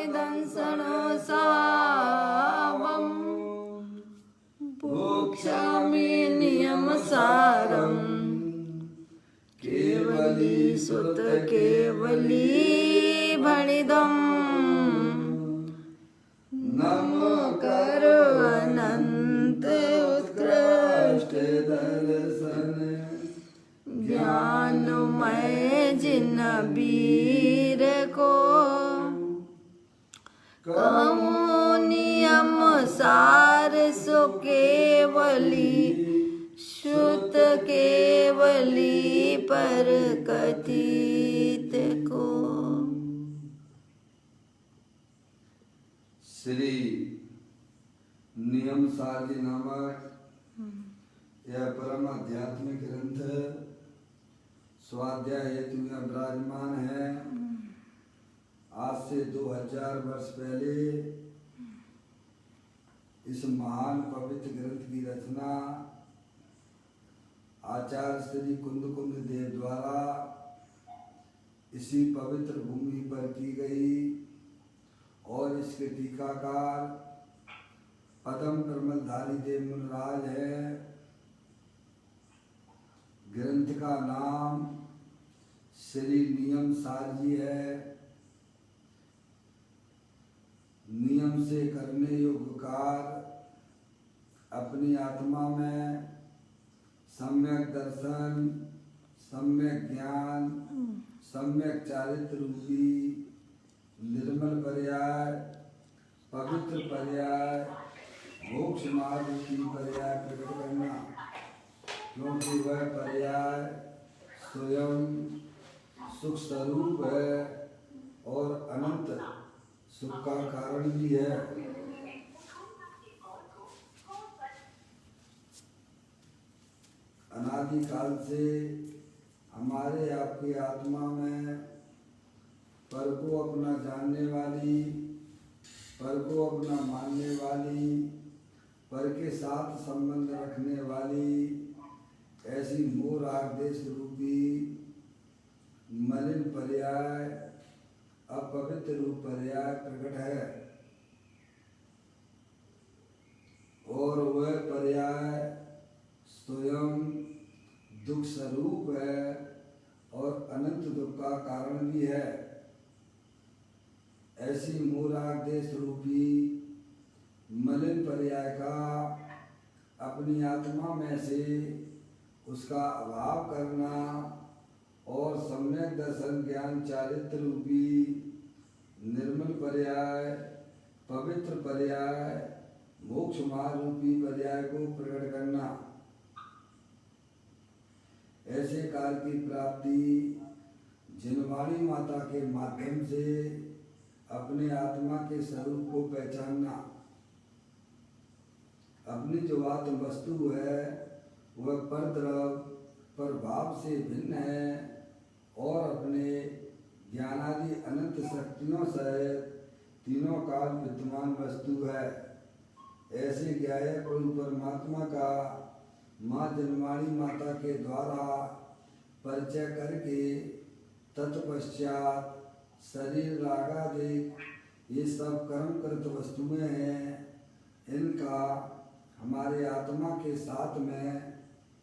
दंसनो सावम भोक्ष्यामि नियमसारम् केवली सुत केवली भणिदम् नमो करो अनंत उत्कृष्ट दर्शन ज्ञानमय जिन वीर को कहूँ नियम सार सो केवली शुत केवली पर कथित को। श्री नियम सार जी नामक यह परम आध्यात्मिक ग्रंथ स्वाध्याय हेतु में विराजमान है। आज से 2000 वर्ष पहले इस महान पवित्र ग्रंथ की रचना आचार्य श्री कुंद देव द्वारा इसी पवित्र भूमि पर की गई और इसके टीकाकार पद्म कमलधारी देव मुनिराज है। ग्रंथ का नाम श्री नियम सार जी है। नियम से करने योग्य कार्य अपनी आत्मा में सम्यक दर्शन, सम्यक ज्ञान, सम्यक चारित्र रूपी निर्मल पर्याय, पवित्र पर्याय, मोक्ष मार्ग की पर्याय प्रकट करना, क्योंकि वह पर्याय स्वयं सुख स्वरूप है और अनंत सुख का कारण भी है। अनादि काल से हमारे आपकी आत्मा में पर को अपना जानने वाली, पर को अपना मानने वाली, पर के साथ संबंध रखने वाली ऐसी मोह राग देश रूपी मलिन पर्याय, अपवित्र रूप पर्याय प्रकट है और वह पर्याय स्वयं दुख स्वरूप है और अनंत दुख का कारण भी है। ऐसी मोराग देश रूपी मलिन पर्याय का अपनी आत्मा में से उसका अभाव करना और सम्यक दर्शन ज्ञान चारित्र रूपी निर्मल पर्याय, पवित्र पर्याय, मोक्ष मार्ग रूपी पर्याय को प्रकट करना। ऐसे काल की प्राप्ति जिनवाणी माता के माध्यम से अपने आत्मा के स्वरूप को पहचानना। अपनी जो आत्म वस्तु है वह परद्रव प्रभाव से भिन्न है और अपने ज्ञानादि अनंत शक्तियों से तीनों काल विद्यमान वस्तु है। ऐसे ज्ञायक प्रभु परमात्मा का माँ जन्माणी माता के द्वारा परिचय करके तत्पश्चात शरीर रागादिक ये सब कर्मकृत वस्तुएं हैं, इनका हमारे आत्मा के साथ में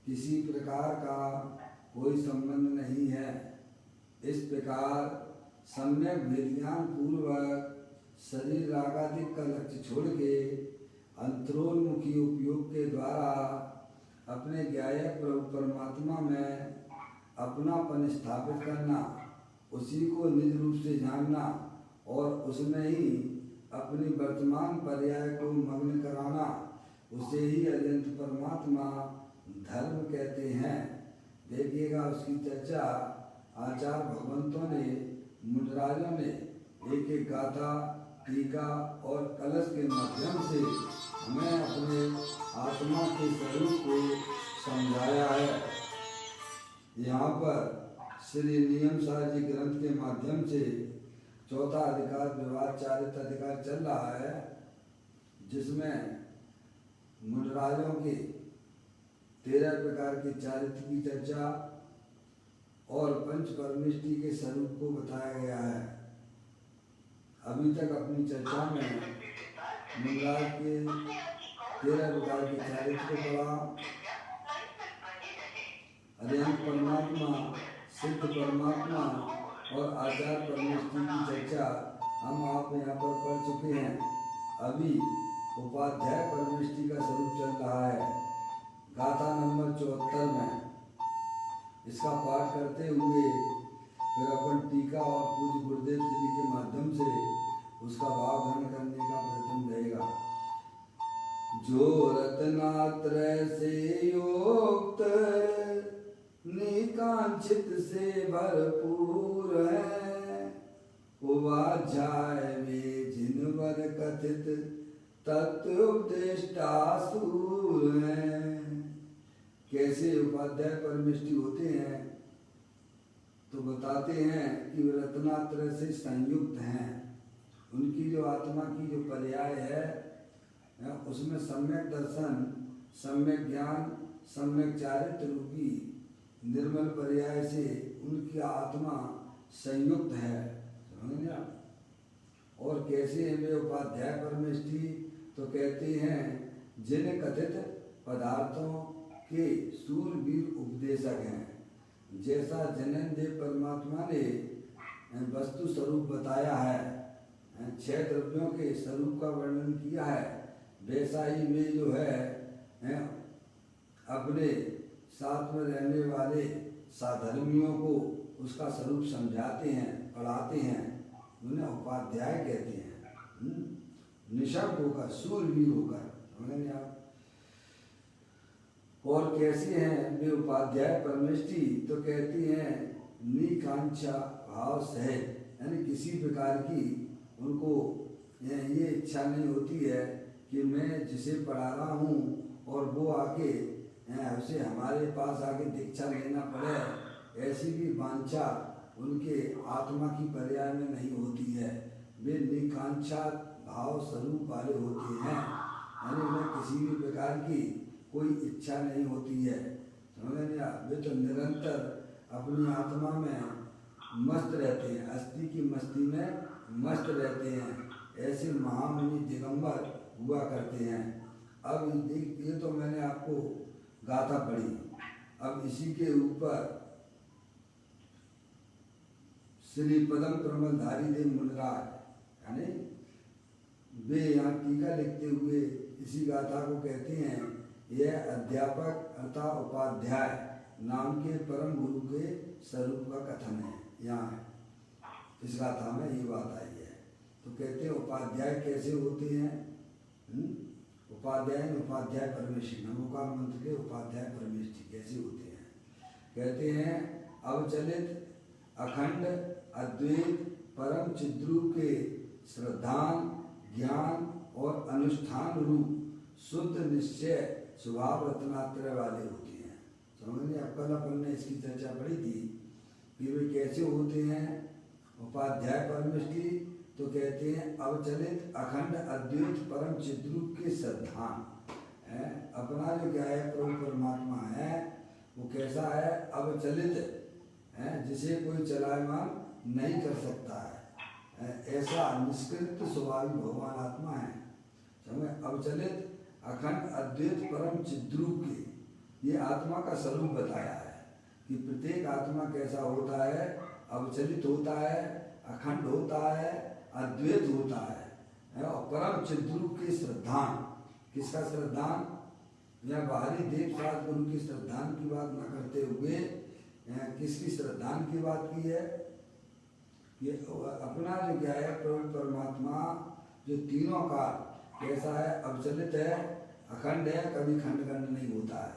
किसी प्रकार का कोई संबंध नहीं है। इस प्रकार सम्यक विज्ञान पूर्वक शरीर रागादिक का लक्ष्य छोड़ के अंतरोन्मुखी उपयोग के द्वारा अपने ज्ञायक प्रभु परमात्मा में अपनापन स्थापित करना, उसी को निज रूप से जानना और उसमें ही अपनी वर्तमान पर्याय को मग्न कराना, उसे ही अनंत परमात्मा धर्म कहते हैं। देखिएगा उसकी चर्चा आचार्य भगवंतों ने, मुनिराजों ने एक एक गाथा, टीका और कलश के माध्यम से हमें अपने आत्मा के स्वरूप को समझाया है। यहाँ पर श्री नियम सार जी ग्रंथ के माध्यम से चौथा अधिकार विवाद चारित अधिकार चल रहा है, जिसमें मुनिराजों के 13 प्रकार के चारित्र की चर्चा और पंच परमेष्टि के स्वरूप को बताया गया है। अभी अभी तक अपनी चर्चा में मंगराज के 13 प्रकार के चारित्र को पढ़ा। अनंत परमात्मा, सिद्ध परमात्मा और आचार परमेष्टि की चर्चा हम आप यहाँ पर कर चुके हैं। अभी उपाध्याय परमेष्टि का स्वरूप चल रहा है गाथा नंबर 74 में। इसका पाठ करते हुए फिर अपन टीका और पूज्य गुरुदेव श्री के माध्यम से उसका भाव ग्रहण करने का प्रयत्न रहेगा। जो रत्नात्रय से युक्त निकांक्षित से भरपूर है, उपाध्याय में जिनवर कथित तत्वोपदेष्टा सूर है। कैसे उपाध्याय परमेष्टि होते हैं तो बताते हैं कि वे रत्नात्रय से संयुक्त हैं। उनकी जो आत्मा की जो पर्याय है उसमें सम्यक दर्शन, सम्यक ज्ञान, सम्यक चारित्र रूपी निर्मल पर्याय से उनकी आत्मा संयुक्त है। समझ लिया। और कैसे हैं वे उपाध्याय परमेष्टि तो कहते हैं जिन कथित पदार्थों के सूरवीर उपदेशक हैं। जैसा जैनदेव परमात्मा ने वस्तु स्वरूप बताया है, 6 द्रव्यों के स्वरूप का वर्णन किया है, वैसा ही वे जो है अपने साथ में रहने वाले साधर्मियों को उसका स्वरूप समझाते हैं, पढ़ाते हैं। उन्हें उपाध्याय कहते हैं। निशब्द होकर, सूरवीर होकर। समझेंगे आप। और कैसे हैं वे उपाध्याय परमेष्टि तो कहती हैं निकांक्षा भाव सहित, यानी किसी प्रकार की उनको ये इच्छा नहीं होती है कि मैं जिसे पढ़ा रहा हूँ और वो आके उसे हमारे पास आके दीक्षा लेना पड़े, ऐसी भी वांछा उनके आत्मा की पर्याय में नहीं होती है। वे निकांक्षा भाव स्वरूप वाले होते हैं, यानी उन्हें किसी भी प्रकार की कोई इच्छा नहीं होती है। समझ लिया। वे तो निरंतर अपनी आत्मा में मस्त रहते हैं, अस्थि की मस्ती में मस्त रहते हैं। ऐसे महामुनि दिगंबर हुआ करते हैं। अब ये तो मैंने आपको गाथा पढ़ी। अब इसी के ऊपर श्री पदम प्रमलधारी देव मुनिराज, यानी वे यहाँ टीका लिखते हुए इसी गाथा को कहते हैं, यह अध्यापक अर्थात उपाध्याय नाम के परम गुरु के स्वरूप का कथन है। यहाँ इस गाथा में ये बात आई है। तो कहते हैं उपाध्याय कैसे होते हैं। उपाध्याय उपाध्याय परमेष्टि, नमोकार मंत्र के उपाध्याय परमेष्टि कैसे होते हैं। कहते हैं अवचलित अखंड अद्वैत परम चिद्रूप के श्रद्धान ज्ञान और अनुष्ठान रूप शुद्ध निश्चय स्वभाव रत्नात्रय वाले होते हैं। समझ में। अब कल अपन ने इसकी चर्चा पढ़ी थी कि वे कैसे होते हैं। उपाध्याय परमेष्टि तो कहते हैं अवचलित अखंड अद्वैत परम चिद्रूप के श्रद्धान है। अपना जो क्या है प्रभु परमात्मा है वो कैसा है, अवचलित है, जिसे कोई चलायमान नहीं कर सकता है। ऐसा निष्कृत स्वभावी भगवान आत्मा है। समझ। अवचलित अखंड अद्वैत परम चिद्रूप के ये आत्मा का स्वरूप बताया है कि प्रत्येक आत्मा कैसा होता है, अवचलित होता है, अखंड होता है, अद्वैत होता है और परम चिद्रूप के श्रद्धान। किसका श्रद्धान, या बाहरी देव साथ गुरु की श्रद्धान की बात न करते हुए किसकी श्रद्धान की बात की है। ये अपना जो क्या है प्रभु परमात्मा जो तीनों का कैसा है, अवचलित है, अखंड है, कभी खंड खंड नहीं होता है।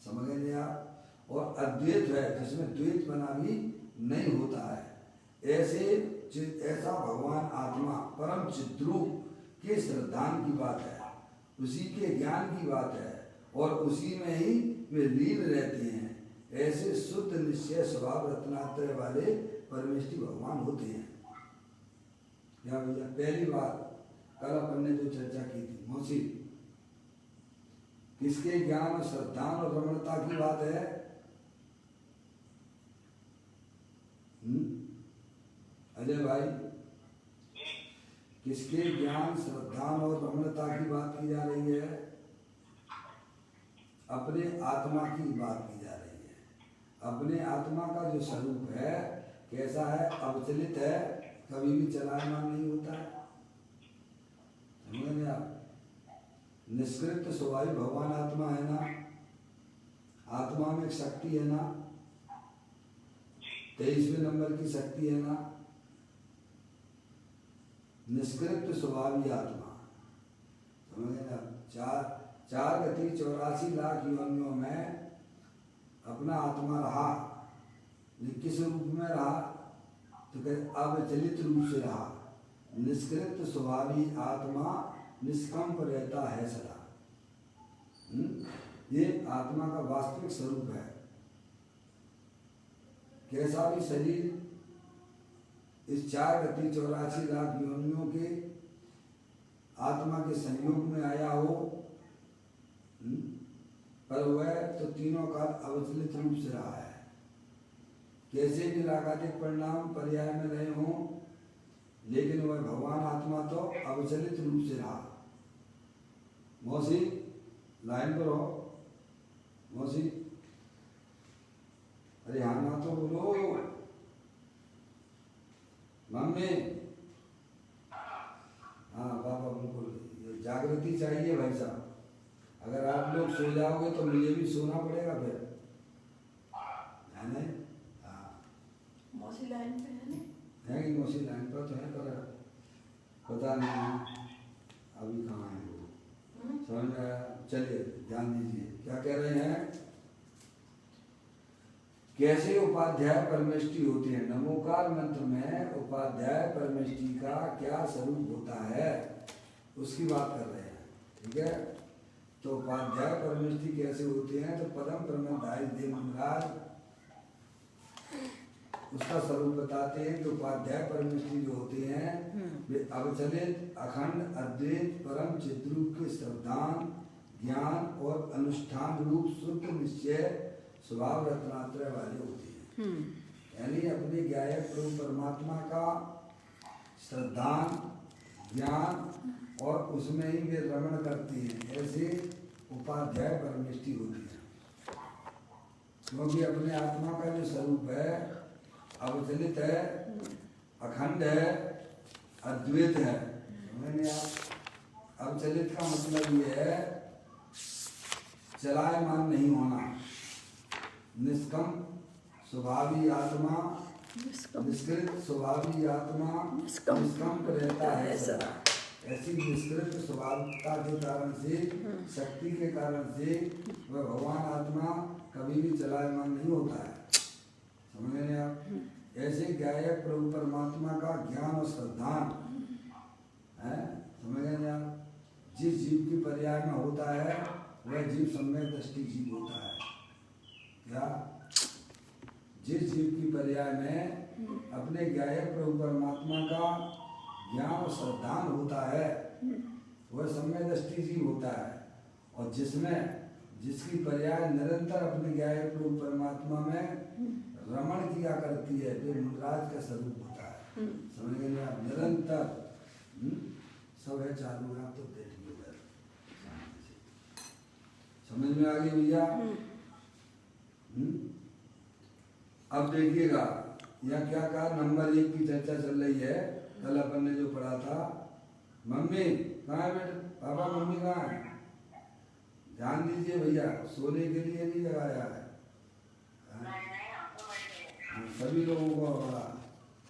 समझ गए आप। और अद्वैत है जिसमें द्वैत बना भी नहीं होता है। ऐसा भगवान आत्मा परम चिद्रूप के श्रद्धान की बात है, उसी के ज्ञान की बात है और उसी में ही वे लीन रहते हैं। ऐसे शुद्ध निश्चय स्वभाव रत्नात्रय वाले परमेष्टि भगवान होते हैं। यहाँ भैया पहली बात कल अपन ने जो चर्चा की थी मौसी, किसके ज्ञान और श्रद्धान और रमणता की बात है। अजय भाई किसके ज्ञान, श्रद्धा और रमणता की बात की जा रही है? अपने आत्मा की बात की जा रही है। अपने आत्मा का जो स्वरूप है कैसा है? अविचलित है, कभी भी चलायमान नहीं होता है। समझे आप? निष्कृत स्वभाव भगवान आत्मा है ना, आत्मा में एक शक्ति है ना, 23वें नंबर की शक्ति है ना, निष्कृत स्वभावी आत्मा। समझे ना? चार गति 84 लाख योनियों में अपना आत्मा रहा, लेकिन किस रूप में रहा? तो कहते अविचलित रूप से रहा। निष्कृत स्वभावी आत्मा निष्कंप रहता है सदा। ये आत्मा का वास्तविक स्वरूप है। कैसा भी शरीर इस 4 गति 84 लाख योनियों के आत्मा के संयोग में आया हो, पर वह तो तीनों काल अविचलित रूप से रहा है। कैसे भी रागादिक परिणाम पर्याय में रहे हों, लेकिन वह भगवान आत्मा तो अविचलित रूप से रहा। मौसी लाइन पर हो, मौसी अरे हाँ ना तो बोलो, मम्मी। हाँ पापा बिल्कुल, जागृति चाहिए भाई साहब। अगर आप लोग सो जाओगे तो मुझे भी सोना पड़ेगा फिर, है नहीं? हाँ मौसी लाइन पे है नहीं? है कि मौसी लाइन पर तो है, पर पता नहीं अभी कहाँ है वो। समझ में आया? चलिए ध्यान दीजिए क्या कह रहे हैं। कैसे उपाध्याय परमेष्टि होते हैं? नमोकार मंत्र में उपाध्याय परमेष्टि का क्या स्वरूप होता है उसकी बात कर रहे हैं। ठीक है, तो उपाध्याय परमेष्टि कैसे होते हैं? तो परम ब्रह्मधारी देव महाराज उसका स्वरूप बताते हैं कि उपाध्याय परमेष्टि जो होते हैं वे अविचलित, अखंड, अद्वैत, परम चिद्रूप के श्रद्धान, ज्ञान और अनुष्ठान रूप शुद्ध निश्चय स्वभाव रत्नात्रय वाले होते हैं। यानी अपने ज्ञायक प्रभु परमात्मा का श्रद्धान, ज्ञान और उसमें ही वे रमण करते हैं, ऐसे उपाध्याय परमेष्टि होती है। क्योंकि अपने आत्मा का जो स्वरूप है अविचलित है, अखंड है, अद्वैत है। मैंने आप अविचलित का मतलब ये है चलायमान नहीं होना, निष्कंप स्वभावी आत्मा, निष्कृत स्वभावी आत्मा निष्कंप रहता है सदा। ऐसी निष्कृत स्वभावता के कारण से, शक्ति के कारण से वह भगवान आत्मा कभी भी चलायमान नहीं होता है। समझ रहे हैं आप? ऐसे गायक प्रभु परमात्मा का ज्ञान और श्रद्धान है। समझ रहे हैं आप? जिस जीव की पर्याय में होता है वह जीव सम्यक दृष्टि जीव होता है। क्या? जिस जीव की पर्याय में अपने गायक प्रभु परमात्मा का ज्ञान और श्रद्धान होता है वह सम्यक दृष्टि जीव होता है। और जिसकी पर्याय निरंतर अपने गायक प्रभु परमात्मा में रमण किया करती है वे मुद्राज का स्वरूप होता है। समझ गए आप? निरंतर सब है चालू है, आप तो देखिए उधर। समझ में आ गई भैया? अब देखिएगा यह क्या कहा, नंबर 1 की चर्चा चल रही है। कल अपन ने जो पढ़ा था, मम्मी कहाँ है बेटा? पापा मम्मी कहाँ है? ध्यान दीजिए भैया, सोने के लिए नहीं लगाया है सभी लोगों को।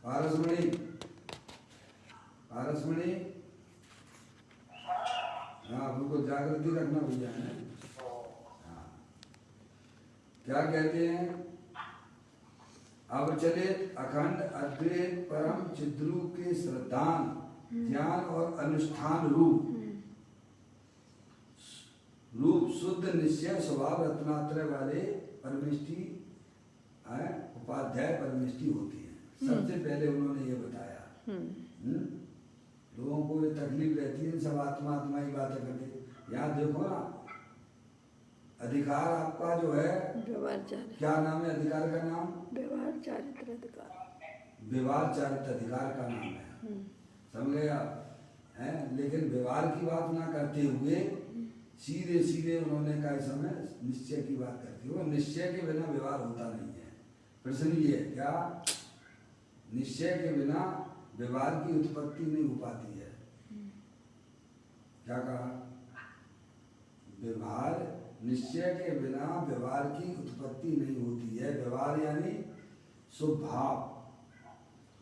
पारसमणि, पारसमणि, हाँ उनको जागृति रखना भैया है। हाँ क्या कहते हैं? अविचलित, अखंड, अद्वैत, परम चिद्रूप के श्रद्धान, ज्ञान और अनुष्ठान रूप शुद्ध निश्चय स्वभाव रत्नात्रय वाले परमेष्टि उपाध्याय परमेष्टि होती है। सबसे पहले उन्होंने ये बताया। लोगों को ये तकलीफ रहती है सब आत्मा आत्मा ही बातें करते। यहाँ देखो ना, अधिकार आपका जो है क्या नाम है? अधिकार का नाम व्यवहार चारित्र अधिकार। व्यवहार चारित्र अधिकार का नाम है। समझ गए आप? है, लेकिन व्यवहार की बात ना करते हुए सीधे सीधे उन्होंने कहा इस समय निश्चय की बात करते हुए, निश्चय के बिना व्यवहार होता नहीं है। प्रश्न ये है क्या, निश्चय के बिना व्यवहार की उत्पत्ति नहीं हो पाती है। क्या कहा, व्यवहार, निश्चय के बिना व्यवहार की उत्पत्ति नहीं होती है। व्यवहार यानी स्वभाव,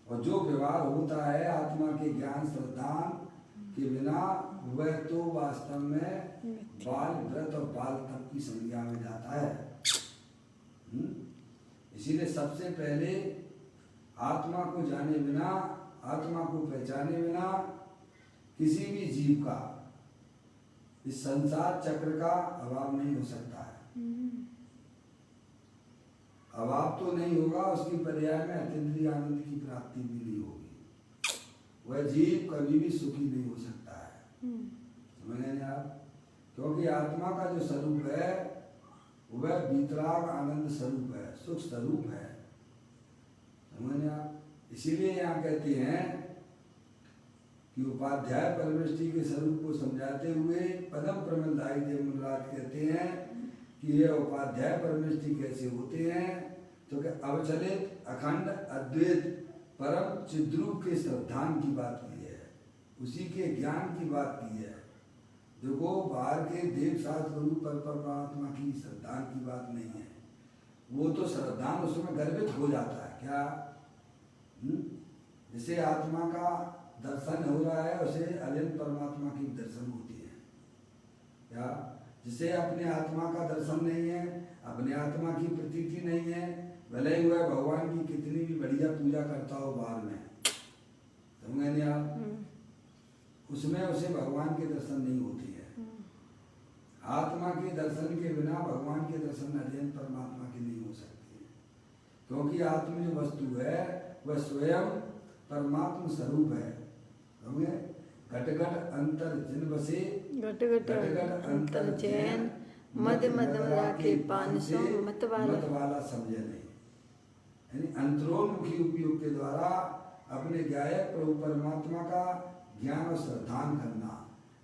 और जो व्यवहार होता है आत्मा के ज्ञान श्रद्धान के बिना, वह तो वास्तव में बाल व्रत और बाल तप की संज्ञा में जाता है। इसीलिए सबसे पहले आत्मा को जाने बिना, आत्मा को पहचाने बिना किसी भी जीव का इस संसार चक्र का अभाव नहीं हो सकता है। अभाव तो नहीं होगा, उसकी पर्याय में अतीन्द्रिय आनंद की प्राप्ति भी नहीं होगी। वह जीव कभी भी सुखी नहीं हो सकता है। समझ गए आप? क्योंकि आत्मा का जो स्वरूप है वह वीतराग आनंद स्वरूप है, सुख स्वरूप है। समझ आप? इसीलिए यहाँ कहते हैं कि उपाध्याय परमेष्टि के स्वरूप को समझाते हुए पदम प्रमलदायी देव मुनराज कहते हैं कि ये उपाध्याय परमेष्टि कैसे होते हैं, तो कि अवचलित अखंड अद्वैत परम चिद्रूप के श्रद्धान की बात की है, उसी के ज्ञान की बात की है। देखो बाहर के देव शास्त्र रूप पर परमात्मा की श्रद्धान की बात नहीं है, वो तो श्रद्धान उसमें गर्वित हो जाता है। क्या जिसे आत्मा का दर्शन हो रहा है उसे अलिन परमात्मा की दर्शन होती है। क्या जिसे अपने आत्मा का दर्शन नहीं है, अपने आत्मा की प्रतीति नहीं है, भले ही वह भगवान की कितनी भी बढ़िया पूजा करता हो बाहर में, समझे नहीं आप, उसमें उसे भगवान के दर्शन नहीं होती है। आत्मा के दर्शन के बिना भगवान के दर्शन अलिन परमात्मा की नहीं हो सकती है, क्योंकि आत्मा जो वस्तु है वह स्वयं परमात्मा स्वरूप है। घट घट अंतर जिन बसे, घट घट अंतर चैन, मध्य मध्य के 500 मत वाला समझे नहीं। यानी अंतरोन्मुखी उपयोग के द्वारा अपने गायक प्रभु परमात्मा का ज्ञान और श्रद्धान करना।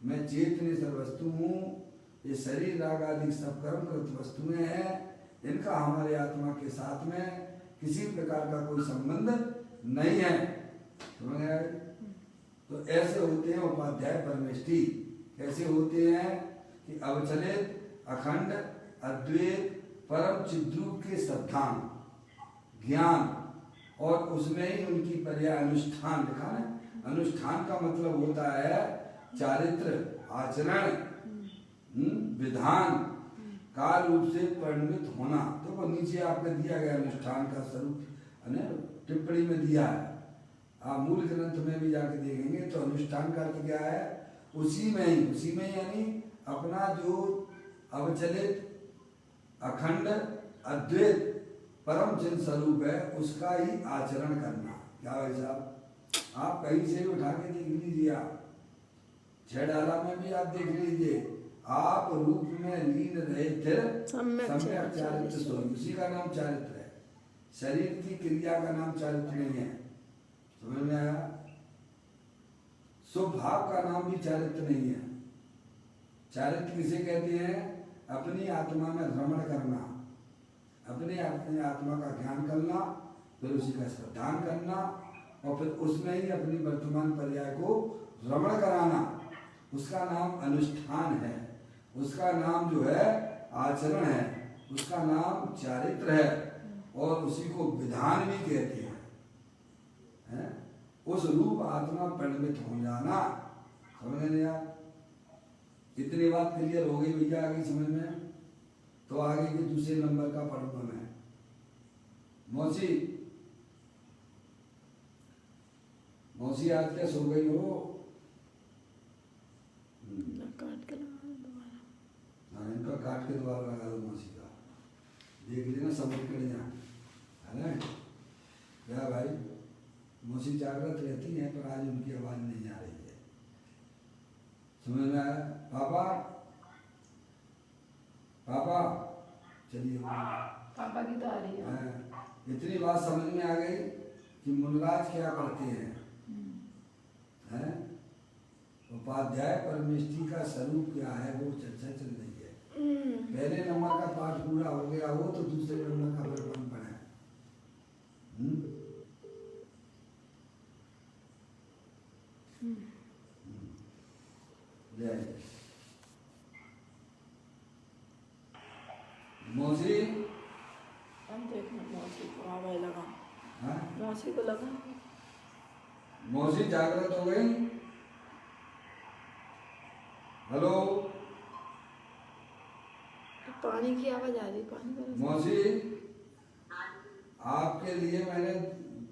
मैं चेतनेश्वर वस्तु हूँ, ये शरीर राग आदि सब कर्मकृत वस्तुएं हैं, इनका हमारे आत्मा के साथ में किसी प्रकार का कोई संबंध नहीं है। तो ऐसे होते हैं उपाध्याय परमेष्टि। कैसे होते हैं कि अवचलित अखंड अद्वैत परम चिद्रूप के श्रद्धान ज्ञान, और उसमें ही उनकी पर्याय अनुष्ठान लिखा है। अनुष्ठान का मतलब होता है चारित्र, आचरण, विधान का रूप से परिणमित होना। देखो नीचे आपको दिया गया अनुष्ठान का स्वरूप टिप्पणी में दिया है, आप मूल ग्रंथ में भी जाके देखेंगे तो अनुष्ठान का अर्थ क्या है, उसी में यानी अपना जो अवचलित अखंड अद्वैत परम चिन्ह स्वरूप है उसका ही आचरण करना। क्या भाई साहब, आप कहीं से भी उठा के देख लीजिए, आप 6 डाला में भी आप देख लीजिए, आप रूप में लीन रहे थे सम्यक चारित्र सोई, उसी का नाम चारित्र है। शरीर की क्रिया का नाम चारित्र नहीं है, समझ में आया? स्वभाव का नाम भी चारित्र नहीं है। चारित्र किसे कहते हैं? अपनी आत्मा में भ्रमण करना, अपने आत्मा का ज्ञान करना, फिर उसी का श्रद्धान करना, और फिर उसमें ही अपनी वर्तमान पर्याय को भ्रमण कराना। उसका नाम अनुष्ठान है, उसका नाम जो है आचरण है, उसका नाम चारित्र है, और उसी को विधान भी कहते हैं। उस रूप आत्मा परिणमित हो जाना। समझ नहीं आप? इतनी बात क्लियर हो गई भैया, आगे समझ में? तो आगे के दूसरे नंबर का पढ़ूंगा मैं। मौसी आज क्या सो गई हो? काट के लगा दो दोबारा। हाँ, इनका काट के दोबारा लगा दो मौसी का, देख लेना समझ कर जाए, है ना? क्या भाई, मौसी जागृत रहती है पर आज उनकी आवाज नहीं आ रही है, समझ में आया? पापा चलिए, पापा की तो आ रही है। इतनी बात समझ में आ गई कि मुनराज क्या करते हैं, उपाध्याय परमेष्ठी का स्वरूप क्या है वो चर्चा चल रही है। पहले नंबर का पाठ पूरा हो गया हो तो दूसरे नंबर का बलपन पढ़े। मौसी हम देखना मौसी को आवाज लगा। हाँ? मौसी को लगा। मौसी जागृत हो गई? हेलो पानी की आवाज आ रही। पानी का मौसी, आपके लिए मैंने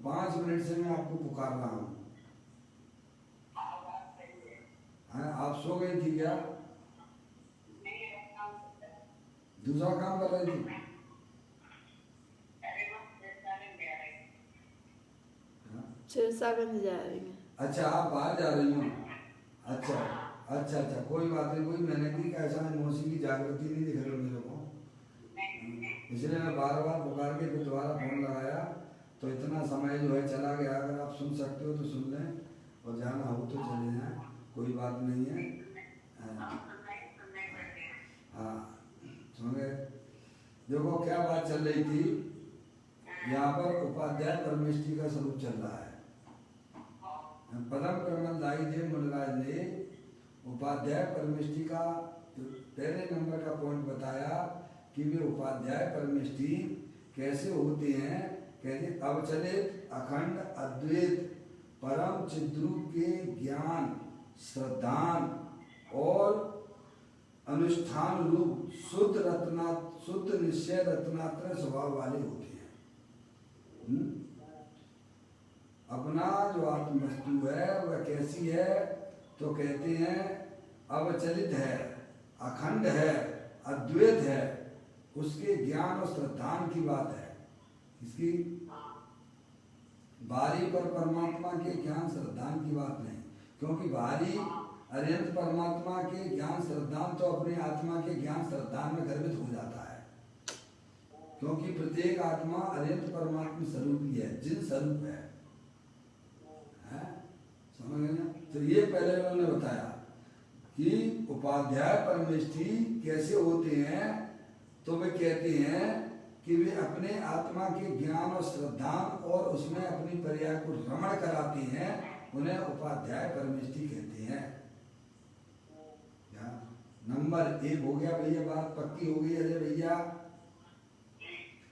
5 मिनट से मैं आपको पुकार रहा हूँ। हाँ, आप सो गई थी क्या? दूसरा काम कर रही थी? सिरसागंज जा रही है। अच्छा, आप बाहर जा रही हो? अच्छा अच्छा अच्छा, कोई बात नहीं। कोई मैंने की ऐसा मौसी की जागृति नहीं दिख रही मेरे को, इसलिए मैं बार बार पुकार के फिर दोबारा फोन लगाया। तो इतना समय जो है चला गया। अगर आप सुन सकते हो तो सुन लें और जाना हो तो चले जाएं, कोई बात नहीं है। हाँ सुन गए। देखो क्या बात चल रही थी, यहाँ पर उपाध्याय परमेष्ठी का स्वरूप चल रहा है। परम प्रमलदायी जी मुनिराज ने उपाध्याय परमेष्ठी का पहले नंबर का पॉइंट बताया कि वे उपाध्याय परमेष्ठी कैसे होते हैं। कहते अवचलित अखंड अद्वैत परम चिद्रूप के ज्ञान श्रद्धान और अनुष्ठान रूप शुद्ध निश्चय रत्नात्र स्वभाव वाले होते हैं। अपना जो आत्म वस्तु है वह कैसी है तो कहते हैं अवचलित है, अखंड है, अद्वैत है। उसके ज्ञान और श्रद्धान की बात है। इसकी बाहरी पर परमात्मा के ज्ञान श्रद्धान की बात नहीं, क्योंकि बाहरी अरिहंत परमात्मा के ज्ञान श्रद्धान तो अपने आत्मा के ज्ञान श्रद्धान में गर्भित हो जाता है, क्योंकि प्रत्येक आत्मा अरिहंत परमात्मा स्वरूप ही है, जिन स्वरूप है। समझ गए ना? तो ये पहले उन्होंने बताया कि उपाध्याय परमेष्ठी कैसे होते हैं। तो वे कहते हैं कि वे अपने आत्मा के ज्ञान और श्रद्धान और उसमें अपनी पर्याय को रमण कराते हैं, उन्हें उपाध्याय परमेष्ठी कहते हैं। नंबर 1 हो गया भैया, बात पक्की हो गई अजय भैया।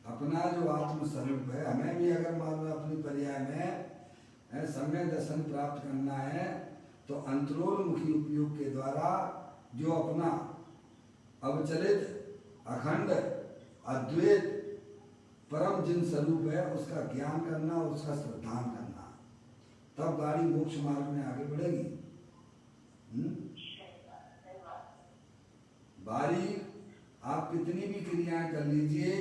अपना जो आत्म स्वरूप है, हमें भी अगर मान लो अपनी पर्याय में सम्यक दर्शन प्राप्त करना है तो अंतरोन्मुखी उपयोग के द्वारा जो अपना अवचलित अखंड अद्वैत परम जिन स्वरूप है उसका ज्ञान करना और उसका श्रद्धान करना, तब गाड़ी मोक्ष मार्ग में आगे बढ़ेगी। बारी आप कितनी भी क्रियाएं कर लीजिए,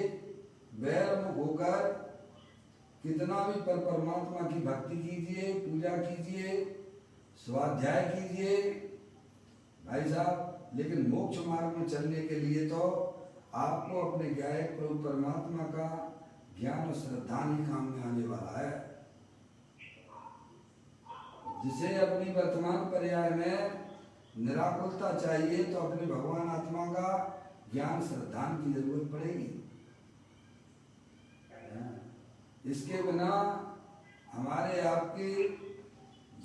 वैरमुख होकर कितना भी पर परमात्मा की भक्ति कीजिए, पूजा कीजिए, स्वाध्याय कीजिए भाई साहब, लेकिन मोक्ष मार्ग में चलने के लिए तो आपको अपने गायक प्रभु परमात्मा का ज्ञान और श्रद्धान ही काम में आने वाला है। जिसे अपनी वर्तमान पर्याय में निराकुलता चाहिए तो अपने भगवान आत्मा का ज्ञान श्रद्धान की जरूरत पड़ेगी। इसके बिना हमारे आपके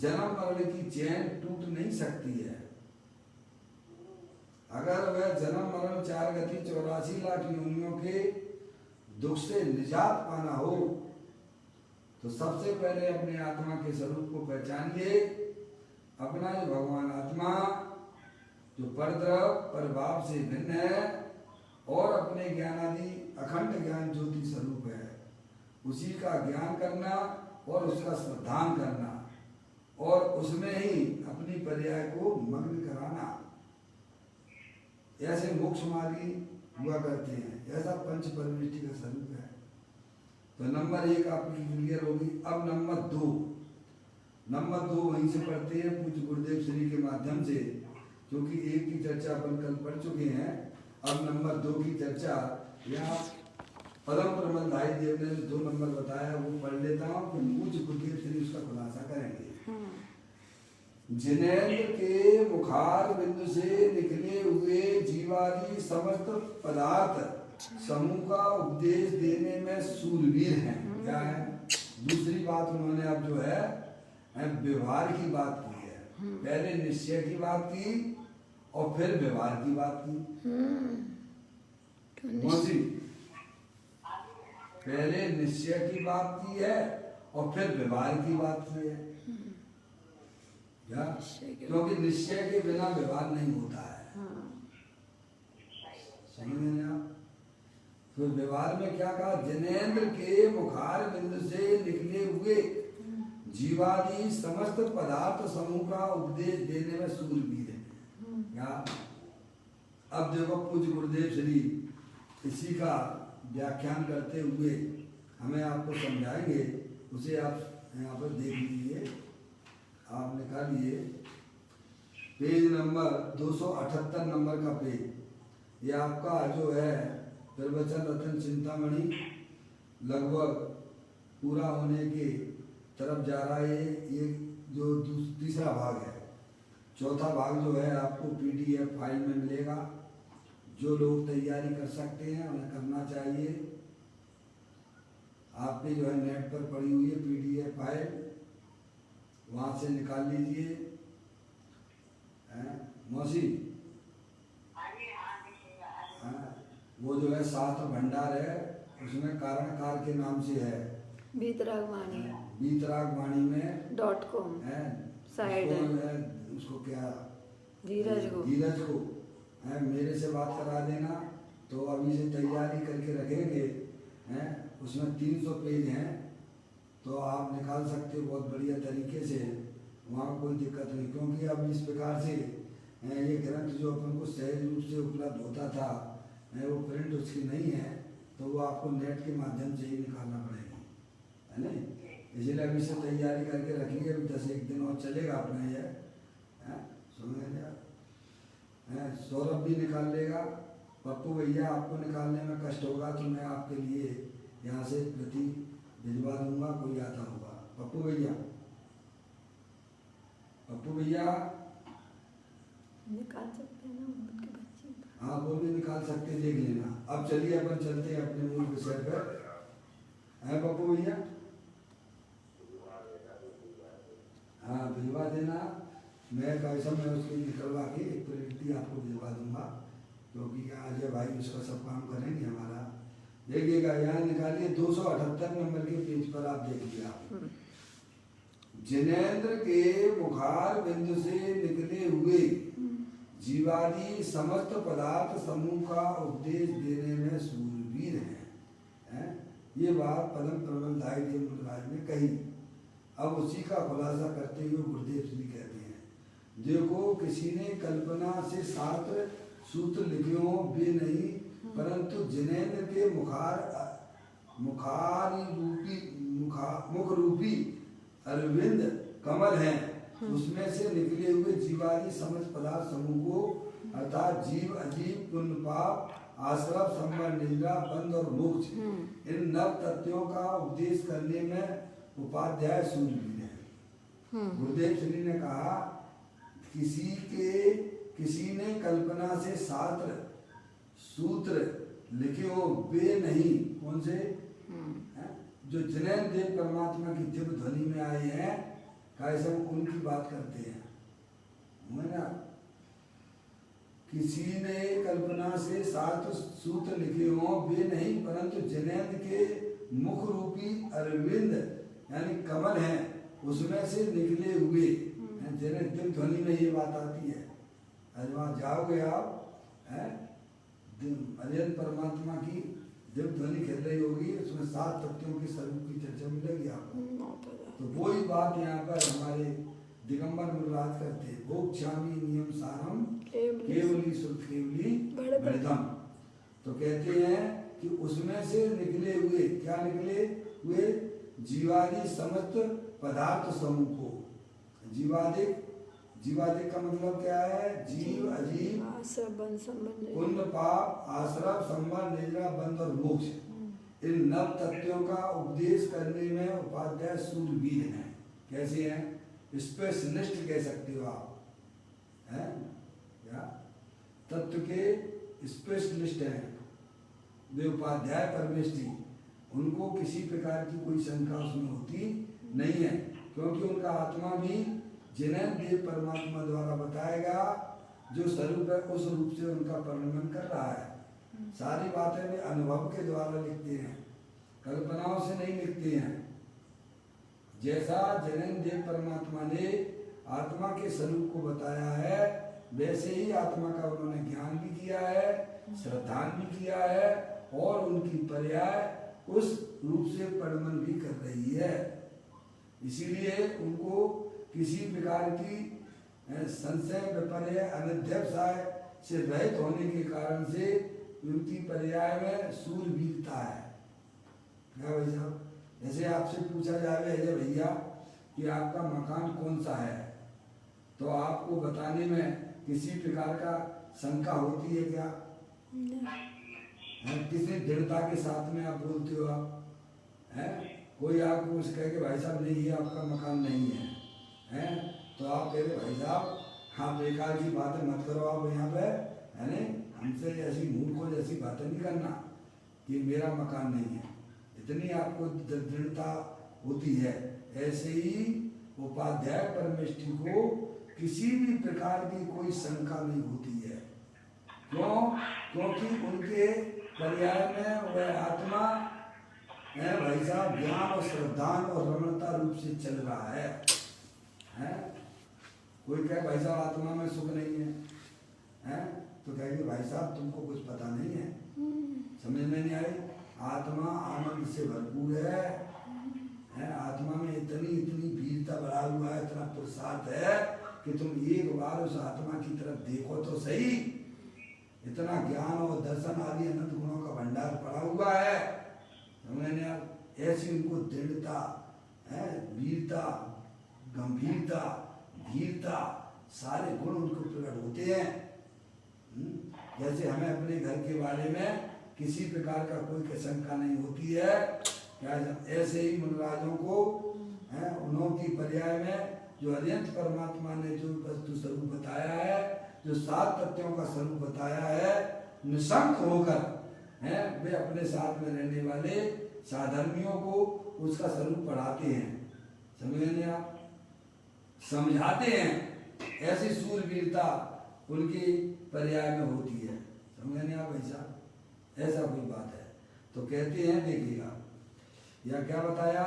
जन्म मरण की चैन टूट नहीं सकती है। अगर वह जन्म मरण 4 गति 84 लाख योनियों के दुख से निजात पाना हो तो सबसे पहले अपने आत्मा के स्वरूप को पहचानिए। अपना जो भगवान आत्मा जो परद्रव परभाव से भिन्न है और अपने ज्ञानादि अखंड ज्ञान ज्योति स्वरूप है, उसी का ज्ञान करना और उसका श्रद्धान करना और उसमें ही अपनी पर्याय को मग्न कराना, ऐसे मोक्ष मार्गी हुआ करते हैं। ऐसा पंच परमेष्ठी का स्वरूप है। तो नंबर 1 आपकी क्लियर होगी। अब नंबर 2 वहीं से पढ़ते हैं पूज्य गुरुदेव श्री के माध्यम से, क्योंकि 1 की चर्चा अपन कल पढ़ चुके हैं। अब नंबर 2 की चर्चा यहाँ परम प्रमलदायी देव ने 2 नंबर बताया वो पढ़ लेता हूँ, फिर पूज्य गुरुदेव श्री उसका खुलासा करेंगे। जिनेंद्र के मुखार बिंदु से निकले हुए जीवादि समस्त पदार्थ समूह का उपदेश देने में सूरवीर हैं। क्या है? दूसरी बात उन्होंने अब जो है व्यवहार की बात की है। पहले निश्चय की बात की और फिर व्यवहार की बात की। मौसी पहले निश्चय की बात की है और फिर व्यवहार की बात की है। क्या? क्योंकि निश्चय के बिना व्यवहार नहीं होता है। समझ गए आप? तो व्यवहार में क्या कहा? जिनेंद्र के मुखार बिंदु से निकले हुए जीवादि समस्त पदार्थ समूह का उपदेश देने में सूरवीर है। क्या? अब देखो पूज्य गुरुदेव श्री इसी का व्याख्यान करते हुए हमें आपको समझाएंगे, उसे आप यहाँ पर देख लीजिए। आप निकालिए पेज नंबर 278 नंबर का पेज। ये आपका जो है प्रवचन रतन चिंतामणि लगभग पूरा होने के तरफ जा रहा है। ये जो तीसरा भाग है। चौथा भाग जो है आपको PDF फाइल में मिलेगा। जो लोग तैयारी कर सकते हैं उन्हें करना चाहिए। आपके जो है नेट पर पड़ी हुई है PDF फाइल, वहाँ से निकाल लीजिए। मौसी वो जो है शास्त्र भंडार है, उसमें कारणकार के नाम से है। बीतरागवाणी में .com साइड है। उसको क्या धीरज को मेरे से बात करा देना, तो अभी से तैयारी करके रखेंगे। उसमें 300 पेज हैं, तो आप निकाल सकते हो बहुत बढ़िया तरीके से। वहाँ कोई दिक्कत नहीं, क्योंकि अब इस प्रकार से ये ग्रंथ जो अपन को सहज रूप से उपलब्ध होता था, वो प्रिंट उसकी नहीं है, तो वो आपको नेट के माध्यम से ही निकालना पड़ेगा, है नहीं? इसलिए अभी से तैयारी करके रखिए। अभी 10-1 दिन और चलेगा अपना ये। समझ गए? सौरभ भी निकाल लेगा। पप्पू भैया आपको निकालने में कष्ट होगा तो मैं आपके लिए यहाँ से प्रति भिजवा दूंगा, कोई आता होगा। पप्पू भैया निकाल सकते हैं ना उनके बच्चे। हाँ, वो भी निकाल सकते हैं, देख लेना। अब चलिए अपन चलते हैं अपने मूल विषय पर। है पप्पू भैया? हाँ, भिजवा देना। मैं कैसा मैं उसकी निकलवा के एक प्रिंटी आपको भिजवा दूंगा, क्योंकि अजय भाई उसका सब काम करेंगे हमारा। देखिएगा, यहाँ निकालिए 278 नंबर के पेज पर आप देखिए। आप जिनेंद्र के मुखार बिंदु से निकले हुए जीवादि समस्त पदार्थ समूह का उपदेश देने में सूरवीर हैं। ये बात पदम प्रबल दाई देव मुद्राज ने कही। अब उसी का खुलासा करते हुए गुरुदेव श्री कहते हैं, देखो किसी ने कल्पना से शास्त्र सूत्र लिखे हो वे नहीं, परंतु जिनेंद्र के मुख रूपी अरविंद कमल हैं, उसमें से निकले हुए जीवादि समस्त पदार्थ समूह को अर्थात जीव अजीव पुण्य पाप आश्रव संबंध निद्रा बंध और मोक्ष इन नव तथ्यों का उपदेश करने में उपाध्याय सूरवीर है। गुरुदेव श्री ने कहा किसी ने कल्पना से शास्त्र सूत्र लिखे हो वे नहीं। कौन से? जो जिनेंद्र देव परमात्मा की दिव्य ध्वनि में आए हैं, कैसे उनकी बात करते हैं ना। किसी ने कल्पना से शास्त्र सूत्र लिखे हो वे नहीं, परंतु जिनेंद्र के मुख रूपी अरविंद यानी कमल हैं, उसमें से निकले हुए। जिन्हें दिव्य ध्वनि में ये बात आती है। आज वहाँ जाओगे आप, अजय परमात्मा की दिव्य ध्वनि खेल रही होगी, उसमें 7 तथ्यों के स्वरूप की चर्चा मिलेगी आपको। तो वही बात यहाँ पर हमारे दिगंबर मुराद करते हैं, भोक्ष्यामि नियम सारम केवली सुख केवली बढ़ितम। तो कहते हैं कि उसमें से निकले हुए, क्या निकले हुए? जीवादि समस्त पदार्थ समूह को। जीवादिक का मतलब क्या है? जीव अजीव पुण्य पाप आश्रव संबंध निद्रा बंध और मोक्ष इन नव तथ्यों का उपदेश करने में उपाध्याय सूरवीर हैं। कैसे हैं? स्पेशलिस्ट कह सकते हो आप, हैं क्या तत्व के स्पेशलिस्ट हैं वे उपाध्याय परमेष्ठी। उनको किसी प्रकार की कोई शंका उसमें होती नहीं है, क्योंकि उनका आत्मा भी जिन्हें देव परमात्मा द्वारा बताएगा जो स्वरूप है उस रूप से उनका वर्णन कर रहा है। सारी बातें वे अनुभव के द्वारा लिखते हैं, कल्पनाओं से नहीं लिखते हैं। जैसा जिन्हें देव परमात्मा ने आत्मा के स्वरूप को बताया है वैसे ही आत्मा का उन्होंने ज्ञान भी किया है, श्रद्धान भी किया है और उनकी पर्याय उस रूप से वर्णन भी कर रही है। इसीलिए उनको किसी प्रकार की संशय विपर्य अनध्यवसाय से रहित होने के कारण से उनकी पर्याय में सूरवीरता है। क्या भाई साहब, जैसे आपसे पूछा जाए अजय भैया कि आपका मकान कौन सा है, तो आपको बताने में किसी प्रकार का शंका होती है क्या? किसी दृढ़ता के साथ में आप बोलते हो आप, हैं? कोई आपको उस कहे कि भाई साहब नहीं ये आपका मकान नहीं है, हैं? तो आप कह रहे भाई साहब हाँ बेकार की बातें मत करो आप यहाँ पे, है नहीं, हमसे ऐसी मूर्खों जैसी बातें नहीं करना कि मेरा मकान नहीं है। इतनी आपको दृढ़ता होती है। ऐसे ही उपाध्याय परमेष्ठी को किसी भी प्रकार की कोई शंका नहीं होती है। क्यों? क्योंकि उनके पर्याय में वह आत्मा है भाई साहब ज्ञान और श्रद्धान और रमणता रूप से चल रहा है, हैं? कोई कहे भाई साहब आत्मा में सुख नहीं है, हैं? तो कहेंगे भाई साहब तुमको कुछ पता नहीं है, समझ में नहीं आई। आत्मा आनंद से भरपूर है, आत्मा में इतनी वीरता बढ़ा हुआ है, इतना प्रसाद है कि तुम एक बार उस आत्मा की तरफ देखो तो सही। इतना ज्ञान और दर्शन आदि अनंत गुणों का भंडार पड़ा हुआ है, समझने आप। ऐसी उनको दृढ़ता है, वीरता, गंभीरता, धीरता, सारे गुण उनको प्रकट होते हैं। जैसे हमें अपने घर के बारे में किसी प्रकार का कोई शंका नहीं होती है, क्या ऐसे ही मुनराजों को उन्होंने पर्याय में जो अरिहंत परमात्मा ने जो वस्तु स्वरूप बताया है, जो 7 तत्वों का स्वरूप बताया है, निशंक होकर वे अपने साथ में रहने वाले साधर्मियों को उसका स्वरूप पढ़ाते हैं, समझे आप, समझाते हैं। ऐसी सूरवीरता उनकी पर्याय में होती है, समझे आप ऐसा, ऐसा कोई बात है। तो कहते हैं देखिएगा या क्या बताया,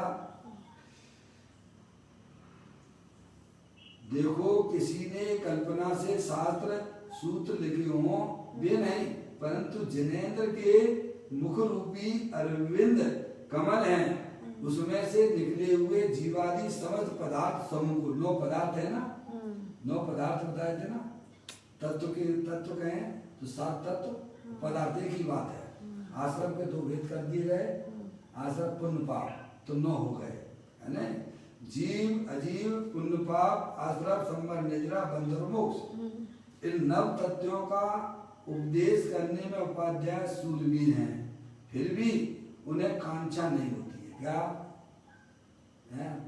देखो किसी ने कल्पना से शास्त्र सूत्र लिखे हों वे नहीं, परंतु जिनेंद्र के मुख रूपी अरविंद कमल हैं, उसमें से निकले हुए जीवादि समस्त पदार्थ समूह को, 9 पदार्थ है ना, 9 पदार्थ बताए थे ना, तत्व कहें तो 7 तत्व पदार्थ एक ही बात है। आश्रम के 2 भेद कर दिए गए, आश्रम पुण्य पाप तो 9 हो गए, है ना। जीव अजीव पुण्य पाप आश्रम संवर निजरा बंधर मोक्ष, इन 9 तत्वों का उपदेश करने में उपाध्याय सूरवीर हैं, फिर भी उन्हें कांक्षा नहीं होती है। क्या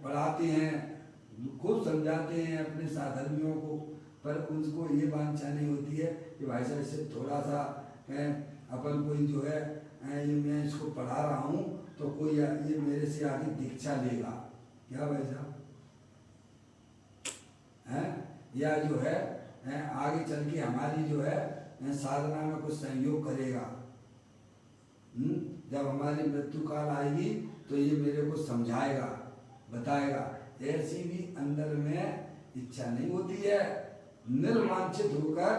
पढ़ाते हैं, खूब समझाते हैं अपने साधर्मियों को, पर उनको ये वांछा नहीं होती है कि भाई साहब इससे थोड़ा सा अपन कोई जो है ये मैं इसको पढ़ा रहा हूँ तो कोई ये मेरे से आगे दीक्षा लेगा, क्या भाई साहब, या जो है आगे चल के हमारी जो है साधना में कुछ सहयोग करेगा। जब हमारी मृत्यु काल आएगी तो ये मेरे को समझाएगा, बताएगा, ऐसी भी अंदर में इच्छा नहीं होती है। निर्वांछित होकर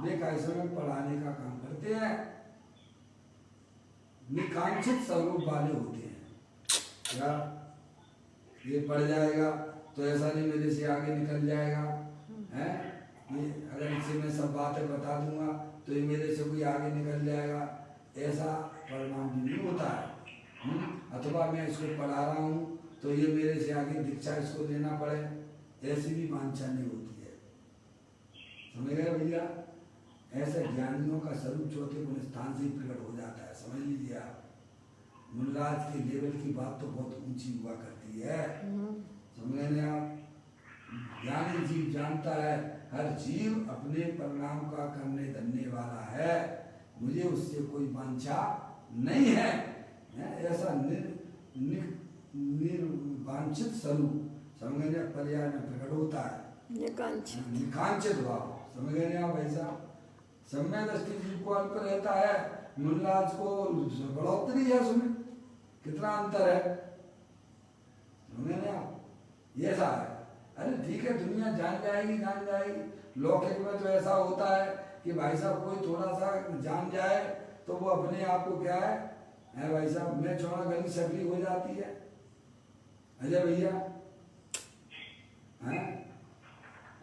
वे कैसे में पढ़ाने का काम करते हैं, निकांक्षित स्वरूप वाले होते हैं। क्या ये पढ़ जाएगा तो ऐसा नहीं मेरे से आगे निकल जाएगा, है ये अगर इसे मैं सब बातें बता दूंगा तो ये मेरे से कोई आगे निकल जाएगा, ऐसा परिणाम भी नहीं होता है। अथवा मैं इसको पढ़ा रहा हूँ तो ये मेरे से आगे दीक्षा इसको देना पड़े, ऐसी भी वांछा नहीं होती है, समझ गए भैया। ऐसे ज्ञानियों का स्वरूप चौथे गुण स्थान से ही प्रकट हो जाता है, समझ लीजिए आप। मुनराज के लेवल की बात तो बहुत ऊंची हुआ करती है, समझ लें आप। ज्ञानी जीव जानता है हर जीव अपने परिणाम का करने धरने वाला है, मुझे उससे कोई वांछा नहीं है। ऐसा निर्वांछित स्वरूप समझ गए पर्याय में प्रकट होता है। निकांक्षित भाव समझ गए आप? ऐसा सम्य दृष्टि जीव को अल्प रहता है, मुनराज को बढ़ोतरी है, उसमें कितना अंतर है समझ गए आप? ये सा है। अरे ठीक है, दुनिया जान जाएगी। लौकिक में तो ऐसा होता है कि भाई साहब कोई थोड़ा सा जान जाए तो वो अपने आप को क्या है भाई साहब मैं चौड़ा गली सकली हो जाती है। अजय भैया हैं,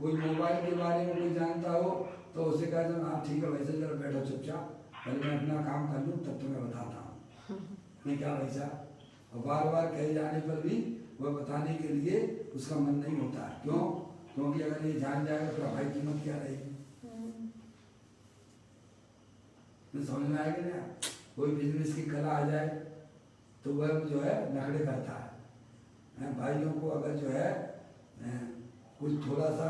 कोई मोबाइल के बारे में कोई जानता हो तो उसे कह दो हाँ ठीक है वैसे जरा बैठो चुपचाप, पहले मैं अपना काम कर लूँ तब तुम्हें बताता हूँ। नहीं क्या वैसा, और बार बार कहे जाने पर भी वह बताने के लिए उसका मन नहीं होता है। क्यों? क्योंकि अगर ये जान जाएगा तो भाई कीमत क्या रहेगी। समझ में आएगा ना? कोई बिजनेस की कला आ जाए तो वह जो है नखड़े करता है। भाइयों को अगर जो है कुछ थोड़ा सा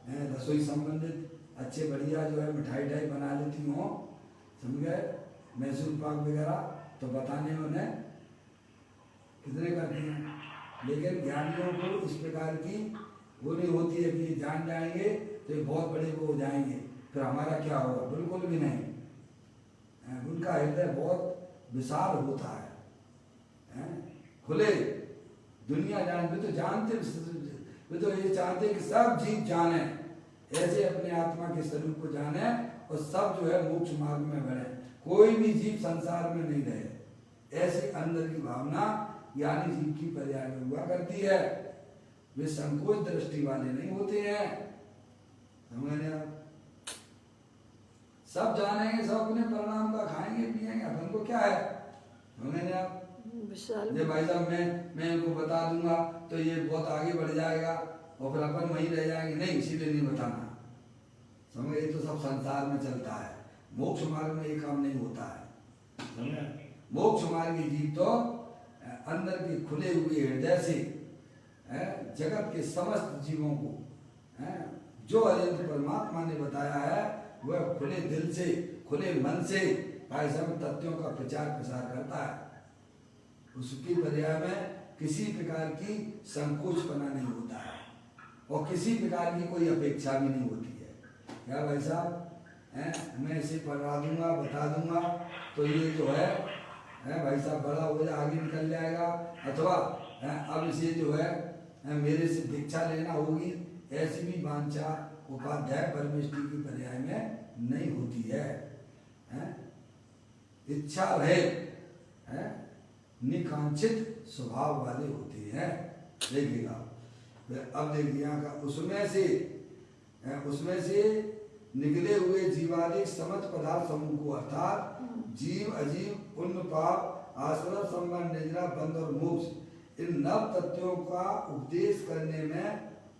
रसोई संबंधित अच्छे बढ़िया जो है मिठाई बना लेती हो, समझ गए, मैसूर पाक वगैरह, तो बताने में उन्हें कितने करती हैं। लेकिन ज्ञानियों को इस प्रकार की वो नहीं होती है कि जान जाएंगे तो ये बहुत बड़े वो हो जाएंगे, फिर हमारा क्या होगा, बिल्कुल भी नहीं। उनका हृदय बहुत विशाल होता है, खुले, दुनिया जान भी तो जानते, वे तो ये चाहते कि सब जीव जाने, ऐसे अपने आत्मा के स्वरूप को जाने और सब जो है मोक्ष मार्ग में बढ़े, कोई भी जीव संसार में नहीं रहे। ऐसी अंदर की भावना ज्ञानी जीव की पर्याय में हुआ करती है। वे संकोच दृष्टि वाले नहीं होते हैं, समझे आप? सब जानेंगे, सब अपने परिणाम का खाएंगे पिएंगे, अपन को क्या है, समझे आप? ये भाई साहब मैं इनको बता दूंगा तो ये बहुत आगे बढ़ जाएगा और फिर अपन वहीं रह जाएंगे, नहीं इसीलिए नहीं बताना, समझे? ये तो सब संसार में चलता है, मोक्ष मार्ग में ये काम नहीं होता है, समझे? मोक्ष मार्ग की जीव तो अंदर के खुले हुए हृदय से जगत के समस्त जीवों को जो अनंत परमात्मा ने बताया है वह खुले दिल से, खुले मन से भाई साहब तथ्यों का प्रचार प्रसार करता है। उसकी पर्याय में किसी प्रकार की संकोचपना नहीं होता है और किसी प्रकार की कोई अपेक्षा भी नहीं होती है। क्या भाई साहब मैं इसे पढ़ा दूंगा, बता दूंगा तो ये जो है भाई साहब बड़ा हो जाए, आगे निकल जाएगा, अथवा अब इसे जो है मेरे से दीक्षा लेना होगी, ऐसी भी वांछा उपाध्याय परमेष्टि की पर्याय में नहीं होती है। इच्छा रहे निकांक्षित स्वभाव वाले होते हैं। देखिएगा अब देखिए यहाँ का उसमें से निकले हुए जीवादिक समस्त पदार्थ समूह को अर्थात जीव अजीव पुण्य पाप आश्रम संबंध निद्रा बंध और मोक्ष इन नव तथ्यों का उपदेश करने में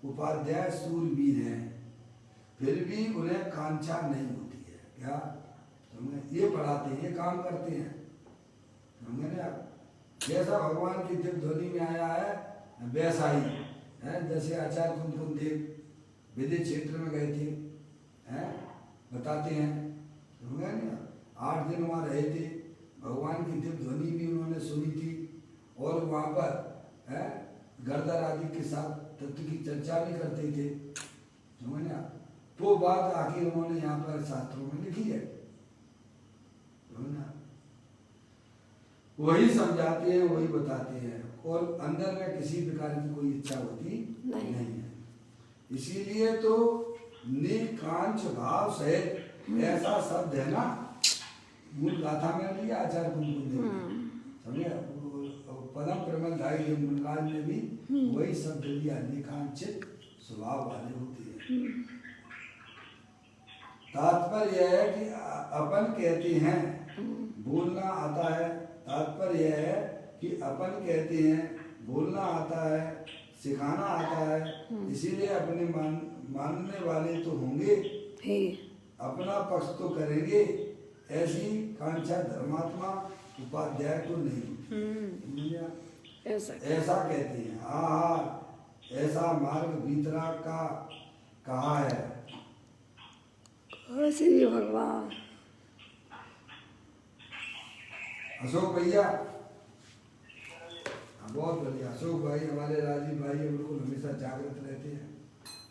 उपाध्याय सूरवीर हैं, फिर भी उन्हें कांक्षा नहीं होती है। क्या समझे? ये पढ़ाते हैं, ये काम करते हैं, समझे आप? जैसा भगवान की दिव्य ध्वनि में आया है वैसा ही है। जैसे आचार्य कुंद देव विदेश क्षेत्र में गए थे, बताते हैं, समझे ना? 8 दिन वहाँ रहे थे, भगवान की दिव्य ध्वनि भी उन्होंने सुनी थी और वहाँ पर गर्दर आदि के साथ तत्व की चर्चा भी करते थे, समझ ना? तो बात आखिर उन्होंने यहाँ पर शास्त्रों में लिखी है, समझ ना? वही समझाते हैं, वही बताते हैं और अंदर में किसी प्रकार की कोई इच्छा होती नहीं है। इसीलिए तो निकांक्ष भाव सहित ऐसा शब्द है ना, मूल गाथा में लिया आचार्य कुंद, समझे? पदम प्रबल धाई मूलराज ने भी वही शब्द लिया, निकांक्षित स्वभाव वाले होते हैं। तात्पर्य यह है कि अपन कहते हैं बोलना आता है, तात्पर्य यह है कि अपन कहते हैं बोलना आता है, सिखाना आता है, इसीलिए अपने मानने वाले तो होंगे, अपना पक्ष तो करेंगे, ऐसी कांक्षा धर्मात्मा उपाध्याय तो नहीं। ऐसा कहते हैं। हाँ ऐसा मार्ग वीतराग का कहा है। श्री भगवान। अशोक भैया, बहुत बढ़िया। अशोक भाई हमारे राजीव भाई है, बिल्कुल हमेशा जागृत रहते हैं,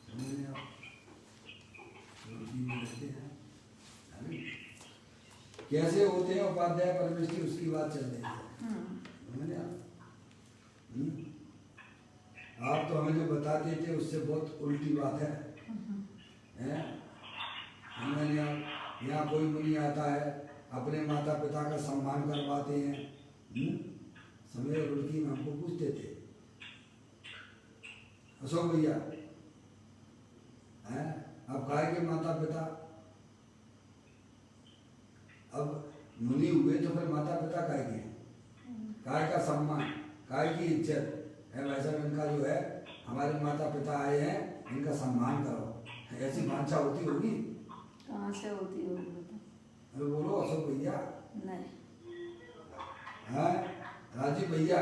समझ आप रहते हैं। कैसे होते हैं उपाध्याय परमेश्वर, उसकी बात चल रही है, समझ आप। आप तो हमें जो बताते थे उससे बहुत उल्टी बात है, हैं? हमें यहाँ कोई मुनि आता है, अपने माता पिता का सम्मान करवाते हैं, समय और उल्टी में हमको पूछते थे। अशोक भैया, हैं? अब काय के माता पिता, अब मुनि हुए तो फिर माता पिता काय के, काय का सम्मान, काय की इज्जत है। वैसा इनका जो है, हमारे माता पिता आए हैं, इनका सम्मान करो, ऐसी वांछा होती होगी? कहाँ से होती होगी? अरे बोलो अशोक भैया। नहीं। हाँ राजीव भैया,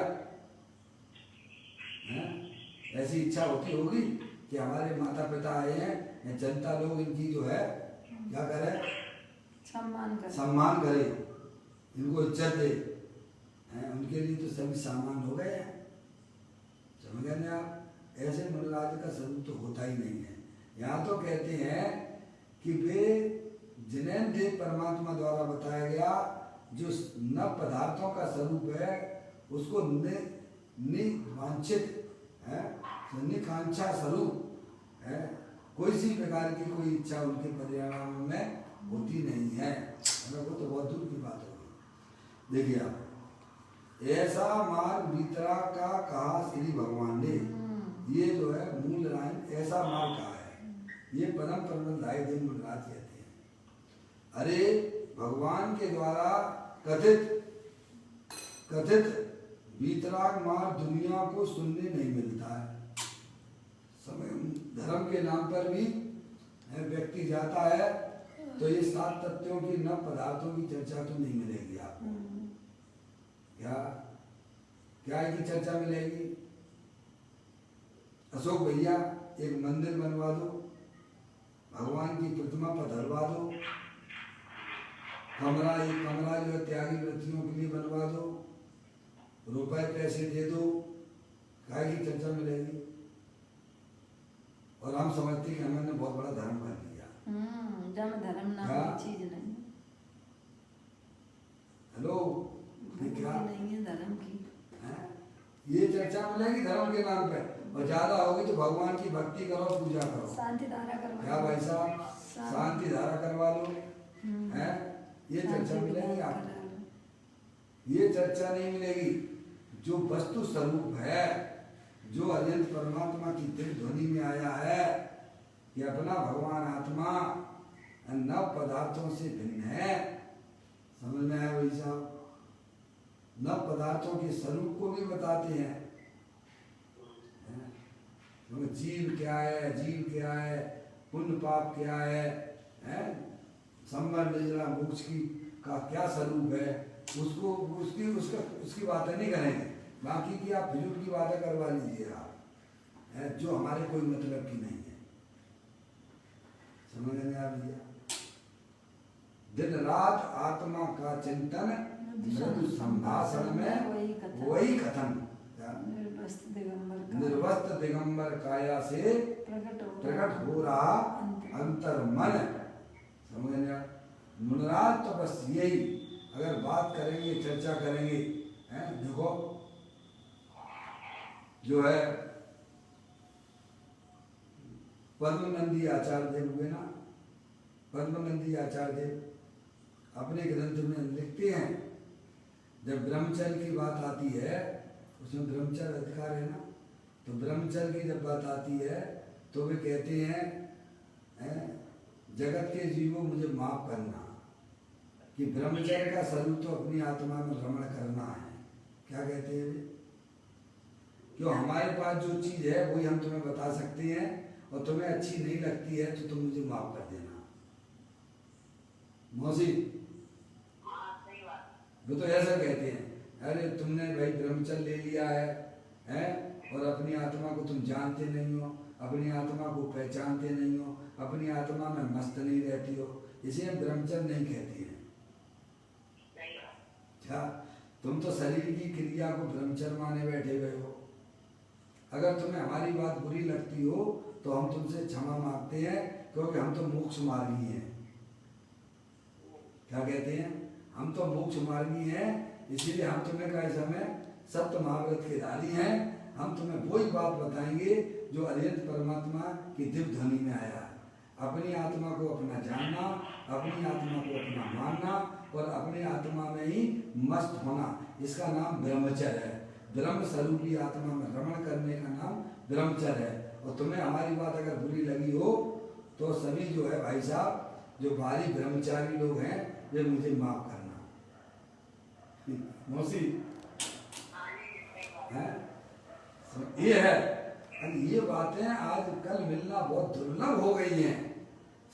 ऐसी इच्छा होती होगी कि हमारे माता पिता आए हैं, जनता लोग इनकी जो है क्या करे, सम्मान करे, इनको इज्जत दे, उनके लिए तो सभी सामान हो गए हैं, समझ गए ना आप। ऐसे मनोराज का स्वरूप तो होता ही नहीं है। यहाँ तो कहते हैं कि वे जिन्हें देव परमात्मा द्वारा बताया गया जो न पदार्थों का स्वरूप है, उसको निवांछित है, निकांक्षा स्वरूप है, कोई सी प्रकार की कोई इच्छा उनके परिणाम में होती नहीं है। वो तो बहुत दूर की बात होगी। देखिए आप, ऐसा मार्ग वीतराग का कहा श्री भगवान ने। ये जो है मूल लाइन, ऐसा मार्ग कहा है, ये पदम परमलाय दिन मुनराज कहते हैं। अरे भगवान के द्वारा कथित वीतराग मार्ग दुनिया को सुनने नहीं मिलता है। समय धर्म के नाम पर भी व्यक्ति जाता है तो ये 7 तत्वों की न पदार्थों की चर्चा तो नहीं मिलेगी आपको। क्या की चर्चा मिलेगी? अशोक भैया एक मंदिर बनवा दो, भगवान की प्रतिमा पधरवा दो, कमरा जो है त्यागी व्रतियों के लिए बनवा दो, रुपए पैसे दे दो, काय की चर्चा मिलेगी? और हम समझते हैं कि हमने बहुत बड़ा धर्म कर दिया। धर्म नाम की चीज नहीं। हेलो, क्या नहीं है धर्म की, ये चर्चा मिलेगी धर्म के नाम पे, और ज्यादा होगी तो भगवान की भक्ति करो, पूजा करो, शांति धारा करवा, क्या भाई साहब, शांति धारा करवा लो, है? ये चर्चा मिलेगी आपको? ये चर्चा नहीं मिलेगी। जो वस्तु स्वरूप है, जो अनंत परमात्मा की दिव्य ध्वनि में आया है कि अपना भगवान आत्मा नव पदार्थों से भिन्न है, समझ में आया भाई साहब? नव पदार्थों के स्वरूप को भी बताते हैं, जीव क्या है, जीव क्या है, पुण्य पाप क्या है, संबर निर्जला मोक्ष की का क्या स्वरूप है, उसको उसकी बातें नहीं करेंगे। बाकी की आप फिजूल की बातें करवा लीजिए आप, जो हमारे कोई मतलब की नहीं है, समझ में आ भैया? दिन रात आत्मा का चिंतन, मृदु संभाषण में वही कथन, निर्वस्त्र दिगंबर काया से प्रकट हो रहा अंतर मन, समझ में? मुनराज तो बस यही, अगर बात करेंगे, चर्चा करेंगे, देखो जो है पद्मनंदी आचार्य देव हुए ना, पद्मनंदी आचार्य देव अपने ग्रंथ में लिखते हैं, जब ब्रह्मचर्य की बात आती है, उसमें ब्रह्मचर्य अधिकार है ना, तो ब्रह्मचर्य की जब बात आती है तो वे कहते हैं जगत के जीवों मुझे माफ करना, कि ब्रह्मचर्य का स्वरूप तो अपनी आत्मा में रमण करना है। क्या कहते हैं? क्यों हमारे पास जो चीज है वही हम तुम्हें बता सकते हैं, और तुम्हें अच्छी नहीं लगती है तो तुम मुझे माफ कर देना। मौसी, वो तो ऐसा कहते हैं, अरे तुमने भाई ब्रह्मचर्य ले लिया है, और अपनी आत्मा को तुम जानते नहीं हो, अपनी आत्मा को पहचानते नहीं हो, अपनी आत्मा में मस्त नहीं रहती हो, इसे हम ब्रह्मचर्य नहीं कहते हैं। क्या तुम तो शरीर की क्रिया को ब्रह्मचर्य माने बैठे हुए हो। अगर तुम्हें हमारी बात बुरी लगती हो तो हम तुमसे क्षमा मांगते हैं, क्योंकि हम तो मोक्ष मार्गी हैं। क्या कहते हैं? हम तो मोक्ष मार्गी हैं, इसीलिए हम तुम्हें कहे समय सत्य महाव्रत के धारी हैं। हम तुम्हें वही बात बताएंगे जो अरिहंत परमात्मा की दिव्य ध्वनि में आया है। अपनी आत्मा को अपना जानना, अपनी आत्मा को अपना मानना और अपनी आत्मा में ही मस्त होना, इसका नाम ब्रह्मचर्य है। ब्रह्म स्वरूपी आत्मा में रमण करने का नाम ब्रह्मचर्य है। और तुम्हें हमारी बात अगर बुरी लगी हो तो सभी जो है भाई साहब, जो भारी ब्रह्मचारी लोग हैं, ये मुझे माफ करना। मौसी है ये है। ये बातें आज कल मिलना बहुत दुर्लभ हो गई हैं।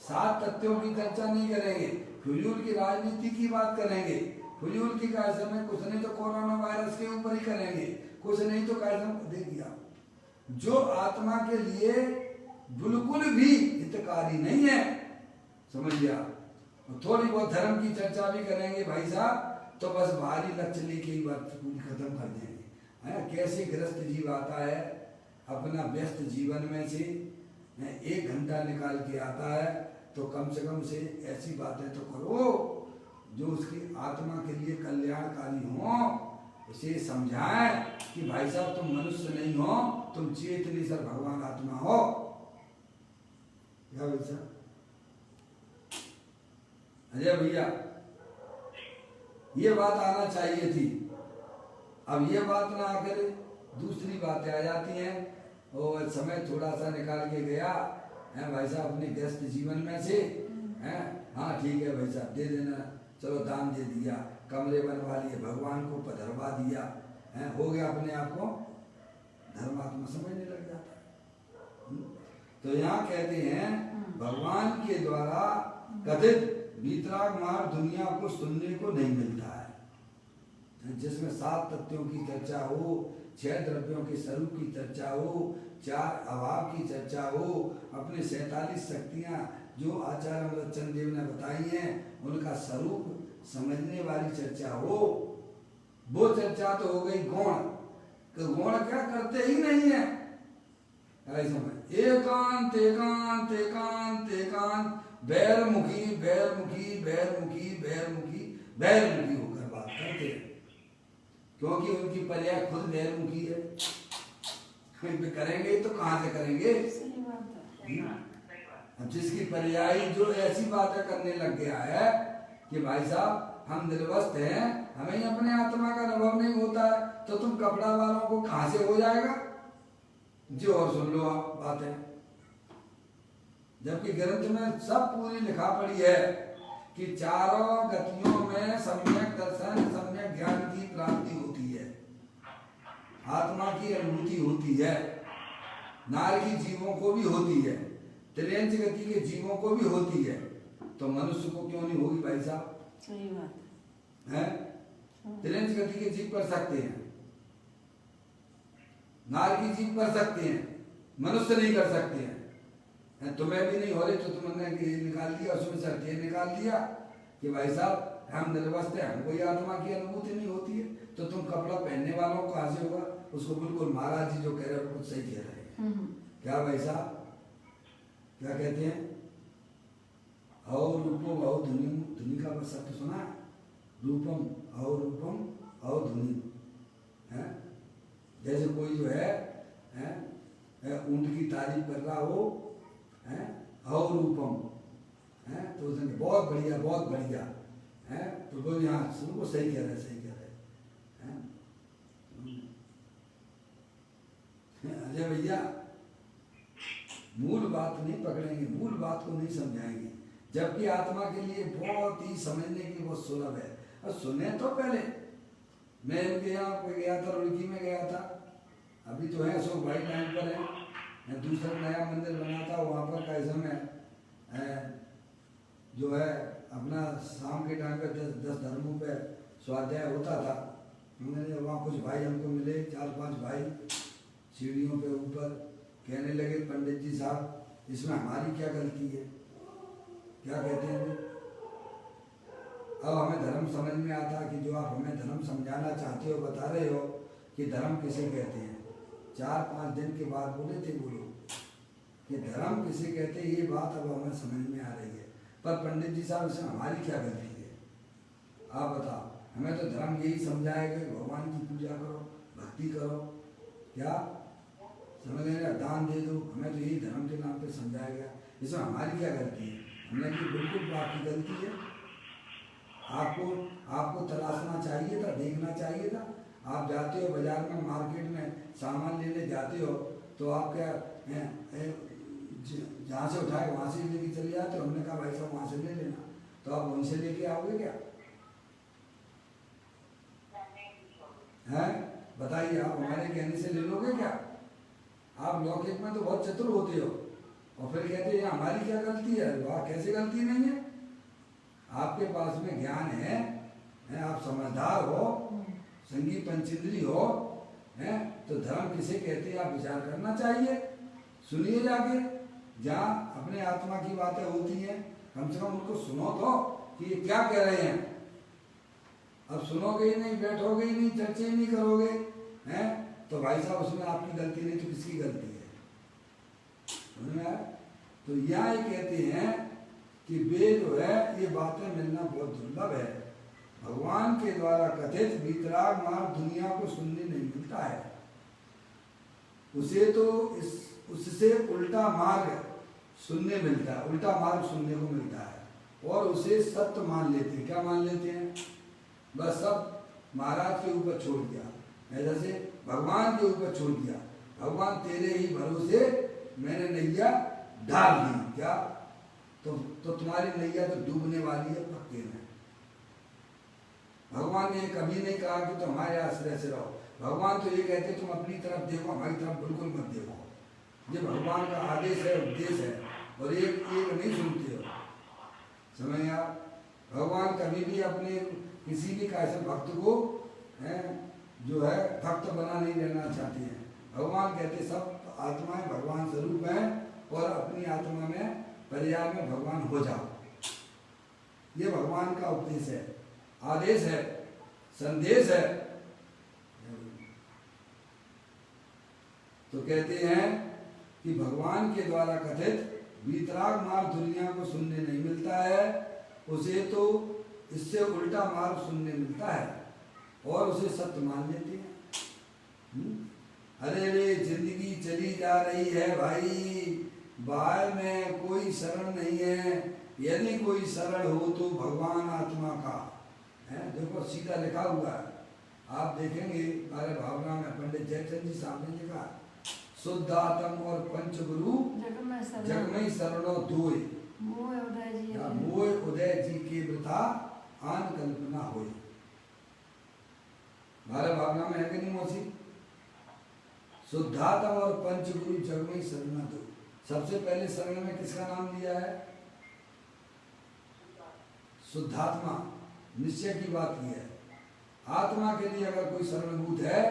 7 तथ्यों की चर्चा नहीं करेंगे, फिजूल की राजनीति की बात करेंगे। फिजूल की कैसे में कुछ नहीं तो कोरोना वायरस के ऊपर ही करेंगे, कुछ नहीं तो कैसे देखिए जो आत्मा के लिए बिल्कुल भी हितकारी नहीं है, समझिए। थोड़ी बहुत धर्म की चर्चा भी करेंगे भाई साहब, तो बस भारी लक्ष्य लेके ही बात पूरी खत्म कर देंगे। है कैसे ग्रस्त जीव आता है अपना व्यस्त जीवन में से 1 घंटा निकाल के आता है, तो कम से कम से ऐसी बातें तो करो जो उसकी आत्मा के लिए कल्याणकारी हो। इसे समझाएं कि भाई साहब तुम मनुष्य नहीं हो, तुम चेतनी सर भगवान आत्मा हो। क्या भाई साहब? अजय भैया, ये बात आना चाहिए थी। अब ये बात ना आकर दूसरी बातें आ जाती हैं। और समय थोड़ा सा निकाल के गया है भाई साहब अपने व्यस्त जीवन में से, हैं हाँ ठीक है भाई साहब दे देना, चलो दान दे दिया, कमरे बनवा लिए, भगवान को पधरवा दिया, है हो गया, अपने आप को धर्मात्मा समझने लग जाता है। तो यहाँ कहते हैं भगवान के द्वारा कथित वीतराग मार्ग दुनिया को सुनने को नहीं मिलता है, जिसमें 7 तथ्यों की चर्चा हो, 6 द्रव्यों के स्वरूप की चर्चा हो, 4 अभाव की चर्चा हो, अपने 47 शक्तियां जो आचार्य अमृतचंद देव ने बताई हैं उनका स्वरूप समझने वाली चर्चा हो। वो चर्चा तो हो गई गौण, तो गौण क्या करते ही नहीं है। एकांत एकांत एकांत एकांत, बैरमुखी बैरमुखी बैरमुखी बैरमुखी बैरमुखी होकर बात करते हैं, क्योंकि उनकी पर्याय खुद बैरमुखी है। करेंगे तो कहाँ से करेंगे? सही बात है। अब जिसकी पर्यायी जो ऐसी बातें करने लग गया है कि भाई साहब हम निर्वस्त हैं, हमें ही अपने आत्मा का अनुभव नहीं होता है, तो तुम कपड़ा वालों को कहाँ से हो जाएगा? जो और सुन लो आप बातें, जबकि ग्रंथ में सब पूरी लिखा पड़ी है कि चारों गतियों में सम्यक दर्शन सम्यक ज्ञान की प्राप्ति होती है, आत्मा की अनुभूति होती है, नारकी जीवों को भी होती है, त्रियंच गति के जीवों को भी होती है, तो मनुष्य को क्यों नहीं होगी भाई साहब? सही बात है। त्रियंच गति के जीव कर सकते हैं, नारकी जीव कर सकते हैं, मनुष्य नहीं कर सकते हैं। तुम्हें भी नहीं हो रही तो तुमने निकाल दिया, उसमें से निकाल दिया कि भाई साहब हम निर्वस्त हैं, हमको ये आत्मा की अनुभूति नहीं होती है, तो तुम कपड़ा पहनने वालों को कहाँ से होगा? उसको बिल्कुल महाराज जी जो कह रहे हैं कुछ सही कह रहे हैं। क्या भाई साहब क्या कहते हैं? और रूपम और धुनि, धुनि का बस शब्द सुना है? रूपम और धुनि है। जैसे कोई जो है ऊंट की तारीफ कर रहा हो, है और रूपम है, तो उसने बहुत बढ़िया है, तो वो यहाँ वो सही कह रहे हैं। अजय भैया मूल बात नहीं पकड़ेंगे, मूल बात को नहीं समझाएंगे, जबकि आत्मा के लिए बहुत ही समझने के लिए बहुत सुलभ है। और सुने तो पहले मैं इनके यहाँ पे गया था, रुड़की में गया था, अभी तो है अशोक भाई टाइम पर है, दूसरा नया मंदिर बना था वहाँ पर कैसे में जो है अपना शाम के टाइम पे 10 धर्मों पे स्वाध्याय होता था। उन्होंने वहाँ कुछ भाई हमको मिले, 4-5 भाई सीढ़ियों पे ऊपर, कहने लगे पंडित जी साहब इसमें हमारी क्या गलती है? क्या कहते हैं जी? अब हमें धर्म समझ में आता कि जो आप हमें धर्म समझाना चाहते हो, बता रहे हो कि धर्म किसे कहते हैं। 4-5 दिन के बाद बोले थे वो लोग कि धर्म किसे कहते हैं, ये बात अब हमें समझ में आ रही है। पर पंडित जी साहब इसमें हमारी क्या गलती है? आप बताओ। हमें तो धर्म यही समझाया कि भगवान की पूजा करो, भक्ति करो, क्या समझ रहे, दान दे दो, हमें तो यही धर्म के नाम पे समझाया गया। इसमें हमारी क्या गलती है? हमने की बिल्कुल आपकी गलती है। आपको तलाशना चाहिए था, देखना चाहिए था। आप जाते हो बाजार में, मार्केट में सामान लेने जाते हो तो आप क्या जहाँ से उठाए वहाँ से लेके चले जाते हो। हमने कहा भाई साहब वहाँ से ले लेना, तो आप वहीं से लेके आओगे क्या? हैं बताइए, आप हमारे कहने से ले लोगे क्या? आप लौकिक में तो बहुत चतुर होते हो और फिर कहते हैं हमारी क्या गलती है। वाह, कैसे गलती नहीं है? आपके पास में ज्ञान है, आप समझदार हो, संगीत पंचेंद्री हो, हैं तो धर्म किसे कहते हैं आप विचार करना चाहिए। सुनिए जाके, जहाँ अपने आत्मा की बातें होती हैं कम से कम उनको सुनो तो कि ये क्या कह रहे हैं। अब सुनोगे ही नहीं, बैठोगे ही नहीं, चर्चा ही नहीं करोगे, हैं तो भाई साहब उसमें आपकी गलती नहीं तो किसकी गलती है? समझ में आया? तो यहाँ ये कहते हैं कि वे जो है ये बातें मिलना बहुत दुर्लभ है। भगवान के द्वारा कथित वीतराग मार्ग दुनिया को सुनने नहीं मिलता है। उसे तो उससे उल्टा मार्ग सुनने मिलता है, उल्टा मार्ग सुनने को मिलता है और उसे सत्य मान लेते हैं। क्या मान लेते हैं? बस सब महाराज के ऊपर छोड़ दिया, जैसे भगवान के ऊपर छोड़ दिया। भगवान तेरे ही भरोसे मैंने नैया डाल दी। क्या तो तुम्हारी नैया तो डूबने वाली है पक्के में। भगवान ने कभी नहीं कहा कि तुम हमारे आश्रय से रहो। भगवान तो ये कहते तुम अपनी तरफ देखो, हमारी तरफ बिल्कुल मत देखो। ये भगवान का आदेश है, उपदेश है और एक नहीं सुनते हो। समझ आप? भगवान कभी भी अपने किसी भी कैसे भक्त को जो है भक्त बना नहीं लेना चाहते हैं। भगवान कहते सब आत्माएं भगवान स्वरूप हैं और अपनी आत्मा में पर्याय में भगवान हो जाओ। ये भगवान का उपदेश है, आदेश है, संदेश है। तो कहते हैं कि भगवान के द्वारा कथित वीतराग मार्ग दुनिया को सुनने नहीं मिलता है, उसे तो इससे उल्टा मार्ग सुनने मिलता है और उसे सत्य मान लेते हैं। अरे रे जिंदगी चली जा रही है भाई, बाहर में कोई शरण नहीं है। यदि कोई शरण हो तो भगवान आत्मा का है। देखो सीधा लिखा हुआ है, आप देखेंगे हमारे भावना में पंडित जयचंद जी साहब ने लिखा, शुद्ध आत्म और पंचगुरु जगमई शरणों दोय, मोय उदय जी की वृथा आन कल्पना होई। हमारे भावना में है कि नहीं मौसी? शुद्धात्म और पंचगुरु जगमई शरणा दो। सबसे पहले शरण में किसका नाम दिया है? शुद्धात्मा। निश्चय की बात की है। आत्मा के लिए अगर कोई शरणभूत है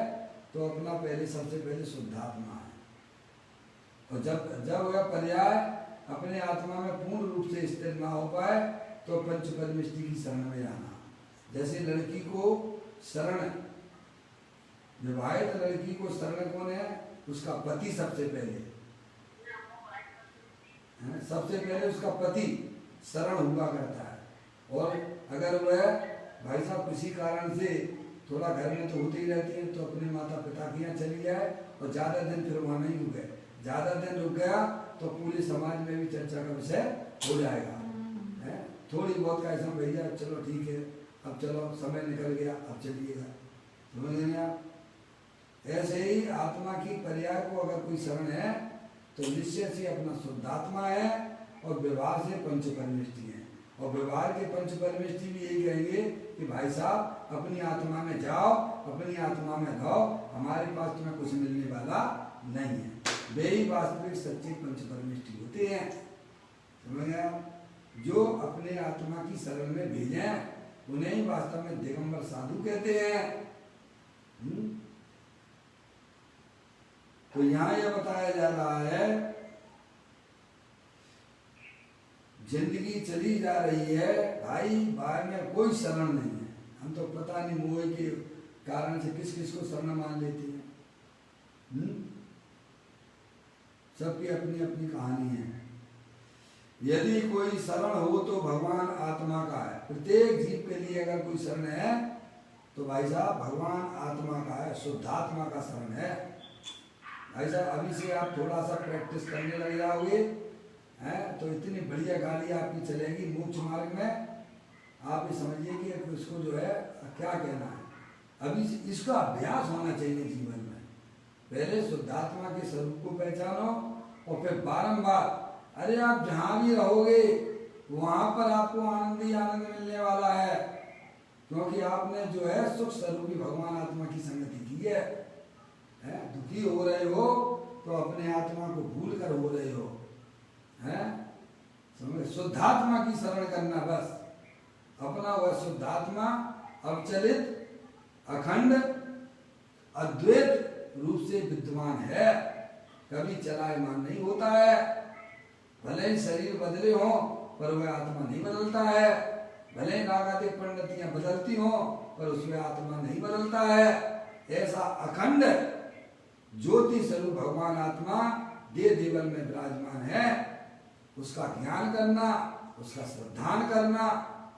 तो अपना पहले सबसे पहले शुद्धात्मा है। और जब वह पर्याय अपने आत्मा में पूर्ण रूप से स्थिर ना हो पाए तो पंच परमेष्टि की शरण में जाना। जैसे लड़की को शरण, विवाहित लड़की को शरण कौन है? उसका पति सबसे पहले, सबसे पहले उसका पति शरण हुआ करता है। और अगर वह भाई साहब किसी कारण से थोड़ा घर में तो होते ही रहते हैं तो अपने माता पिता के यहाँ चली जाए और ज़्यादा दिन फिर वहाँ नहीं रुके। ज़्यादा दिन रुक गया तो पूरे समाज में भी चर्चा का विषय हो जाएगा। थोड़ी बहुत का ऐसा भैया चलो ठीक है, अब चलो समय निकल गया, अब चलिएगा। समझ लेंगे आप? ऐसे ही आत्मा की पर्याय को अगर कोई शरण है तो निश्चय से अपना शुद्धात्मा है और व्यवहार से पंच परमेष्टि है। और व्यवहार के पंच परमेष्टि भी यही कहेंगे कि भाई साहब अपनी आत्मा में जाओ, अपनी आत्मा में रहो, हमारे पास तुम्हें कुछ मिलने वाला नहीं है। वे ही वास्तविक सच्चे पंच परमेष्टि होते हैं। समझ गए आप? जो अपने आत्मा की शरण में भेजे उन्हें ही वास्तव में दिगंबर साधु कहते हैं। तो तो यहाँ यह बताया जा रहा है जिंदगी चली जा रही है भाई, भाई में कोई शरण नहीं है। हम तो पता नहीं मोह के कारण से किस किस को शरण मान लेते हैं। सबकी अपनी अपनी कहानी है। यदि कोई शरण हो तो भगवान आत्मा का है। प्रत्येक जीव के लिए अगर कोई शरण है तो भाई साहब भगवान आत्मा का है, शुद्धात्मा का शरण है। भाई साहब अभी से आप थोड़ा सा प्रैक्टिस करने लग जाओगे हैं तो इतनी बढ़िया गाड़ी आपकी चलेगी मोक्ष मार्ग में। आप ये समझिए कि इसको जो है क्या कहना है, अभी इसका अभ्यास होना चाहिए जीवन में। पहले शुद्धात्मा के स्वरूप को पहचानो और फिर बारंबार, अरे आप जहाँ भी रहोगे वहाँ पर आपको आनंद ही आनंद मिलने वाला है, क्योंकि आपने जो है सुख स्वरूपी भगवान आत्मा की संगति की है। दुखी हो रहे हो तो अपने आत्मा को भूल कर हो रहे हो, हैं? समझ, शुद्धात्मा की शरण करना बस। अपना वह शुद्धात्मा अवचलित अखंड अद्वैत रूप से विद्यमान है, कभी चलायमान नहीं होता है। भले ही शरीर बदले हो पर वह आत्मा नहीं बदलता है, भले ही नागादिक परिणतियां बदलती हो पर उसमें आत्मा नहीं बदलता है। ऐसा अखंड ज्योति स्वरूप भगवान आत्मा देह देवल में विराजमान है। उसका ज्ञान करना, उसका श्रद्धान करना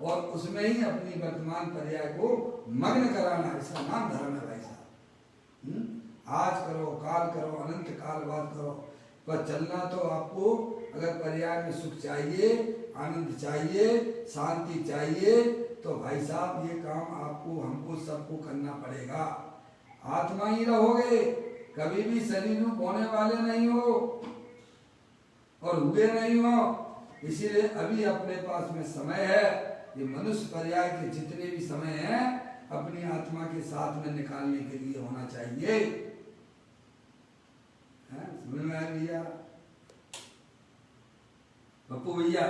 और उसमें ही अपनी वर्तमान पर्याय को मग्न कराना, इसका नाम धर्म है भाई साहब। आज करो, काल करो, अनंत काल बाद करो, पर चलना तो आपको, अगर पर्याय में सुख चाहिए, आनंद चाहिए, शांति चाहिए, तो भाई साहब ये काम आपको, हमको, सबको करना पड़ेगा। आत्मा ही रहोगे, कभी भी शरीर रूप होने वाले नहीं हो और हुए नहीं हो। इसीलिए अभी अपने पास में समय है, ये मनुष्य पर्याय के जितने भी समय हैं अपनी आत्मा के साथ में निकालने के लिए होना चाहिए। समझ में आया भैया? पप्पू भैया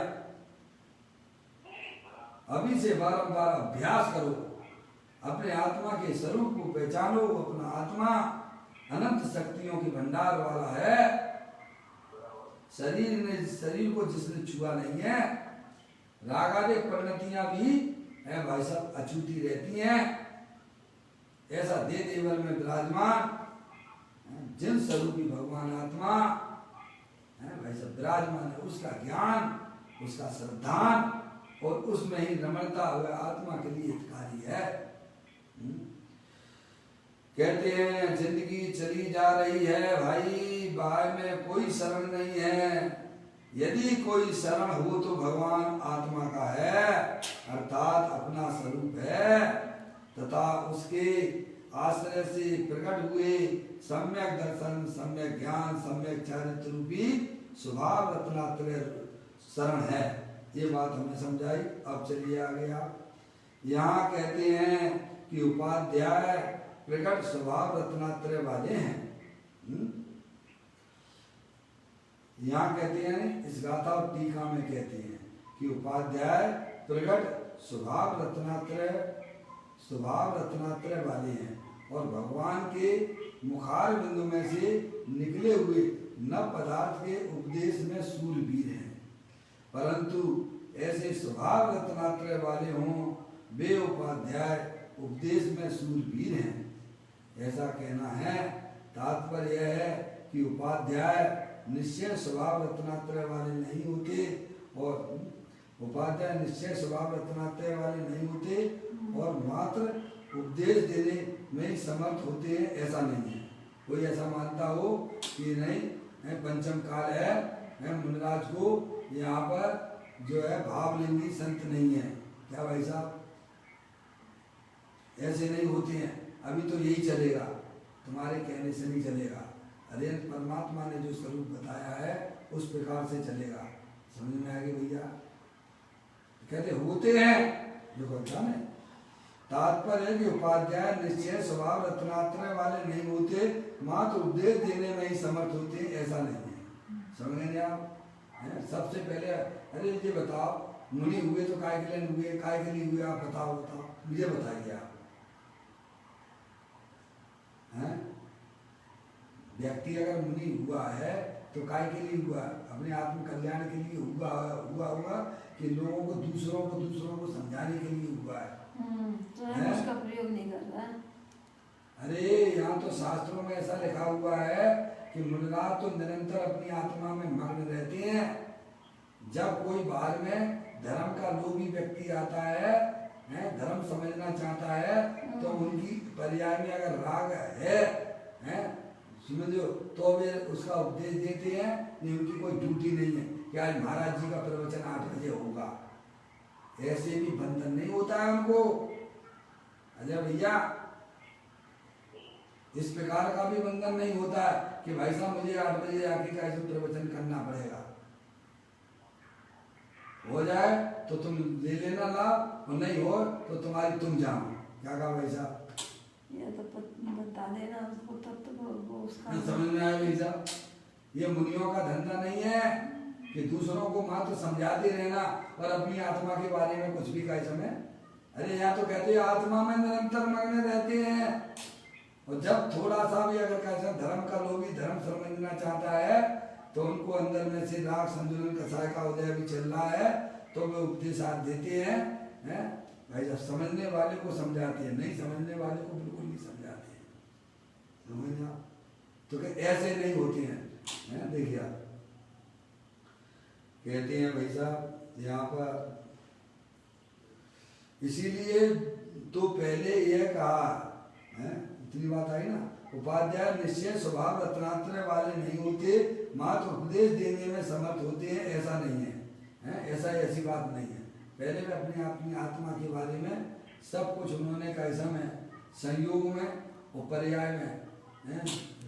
अभी से बारंबार अभ्यास करो, अपने आत्मा के स्वरूप को पहचानो। अपना आत्मा अनंत शक्तियों की भंडार वाला है। शरीर को जिसने छुआ नहीं है, रागादिक परिणतियां भी है भाई साहब अछूती रहती हैं। ऐसा देह देवल में विराजमान जिन स्वरूपी भगवान आत्मा है भाई साहब विराजमान है, उसका ज्ञान, उसका श्रद्धान और उसमें ही रमणता हुआ आत्मा के लिए हितकारी है। कहते हैं जिंदगी चली जा रही है भाई, बाहर में कोई शरण नहीं है। यदि कोई शरण हो तो भगवान आत्मा का है, अर्थात अपना स्वरूप है, तथा उसके आश्रय से प्रकट हुए सम्यक दर्शन, सम्यक ज्ञान, सम्यक चारित्र रूपी स्वभाव रत्नात्रय शरण है। ये बात हमें समझाई। अब चलिए आगे आप। यहाँ कहते हैं कि उपाध्याय प्रकट स्वभाव रत्नात्रय वाले हैं। यहाँ कहते हैं इस गाथा और टीका में कहते हैं कि उपाध्याय प्रकट स्वभाव रत्नात्रय वाले हैं और भगवान के मुखार बिंदु में से निकले हुए नव पदार्थ के उपदेश में शूरवीर हैं। परंतु ऐसे स्वभाव रत्नात्रय वाले हों वे उपाध्याय उपदेश में शूरवीर हैं, ऐसा कहना है। तात्पर्य यह है कि उपाध्याय निश्चय स्वभाव रत्नात्रय वाले नहीं होते और मात्र उपदेश देने में ही समर्थ होते हैं, ऐसा नहीं है। कोई ऐसा मानता हो कि नहीं पंचम काल है, मुनिराज को यहाँ पर जो है भावलिंगी संत नहीं है, क्या भाई साहब? ऐसे नहीं होते हैं। अभी तो यही चलेगा, तुम्हारे कहने से नहीं चलेगा। अरे परमात्मा ने जो स्वरूप बताया है उस प्रकार से चलेगा। समझ में आ गया भैया? कहते होते हैं, देखो जाने तात्पर्य है कि उपाध्याय निश्चय स्वभाव रत्नात्रय वाले नहीं होते, मात्र उपदेश देने में ही समर्थ होते हैं, ऐसा नहीं है। समझ रहे हैं आप? सबसे पहले अरे ये बताओ मुनि हुए तो काय के लिए हुए, काय के लिए हुए, आप बताओ मुझे बताइए आप। व्यक्ति अगर मुनि हुआ है तो काय के लिए हुआ? अपने आत्म कल्याण के लिए हुआ कि लोगों को दूसरों को समझाने के लिए हुआ है। तो उसका प्रयोग नहीं कर रहा। अरे यहाँ तो शास्त्रों में ऐसा लिखा हुआ है कि मुनिराज तो निरंतर अपनी आत्मा में मग्न रहते हैं। जब कोई बाहर में धर्म का लोभी व्यक्ति आता है, धर्म समझना चाहता है, तो उनकी पर्याय में अगर राग है समझो, तो वे उसका उपदेश देते हैं। नहीं, उनकी कोई ड्यूटी नहीं है कि आज महाराज जी का प्रवचन 8 बजे होगा। ऐसे भी बंधन नहीं होता है उनको। अजय भैया, इस प्रकार का भी बंधन नहीं होता है कि भाई साहब मुझे 8 बजे आके का ऐसे प्रवचन करना पड़ेगा। हो जाए तो तुम ले लेना लाभ, और नहीं हो तो तुम्हारी तुम जाओ। क्या कहा भाई साहब? ये तो बता देना उसको, तब तो वो उसका समझ में आया भाई साहब? ये मुनियों का धंधा नहीं है कि दूसरों को मात्र समझाते रहना और अपनी आत्मा के बारे में कुछ भी कह समय। अरे यहाँ तो कहते हैं आत्मा में निरंतर मग्न रहते हैं। और जब थोड़ा सा भी अगर कैसा धर्म का लोभी धर्म समझना चाहता है, तो उनको अंदर में से राग संतुलन कसाय का उदय भी चल रहा है, तो वे उपदेश देते हैं, भाई साहब समझने वाले को समझाते हैं, नहीं समझने वाले को बिल्कुल नहीं समझाते हैं। समझ आप? तो ऐसे नहीं होते हैं। देखिए आप कहते हैं भाई साहब यहाँ पर, इसीलिए तो पहले यह कहा है, इतनी बात आई ना, उपाध्याय निश्चय स्वभाव रत्नात्रय वाले नहीं होते, मात्र उपदेश देने में समर्थ होते हैं, ऐसा नहीं है, ऐसी बात नहीं है। पहले में अपनी आत्मा के बारे में सब कुछ उन्होंने कैसा में संयोग में और पर्याय में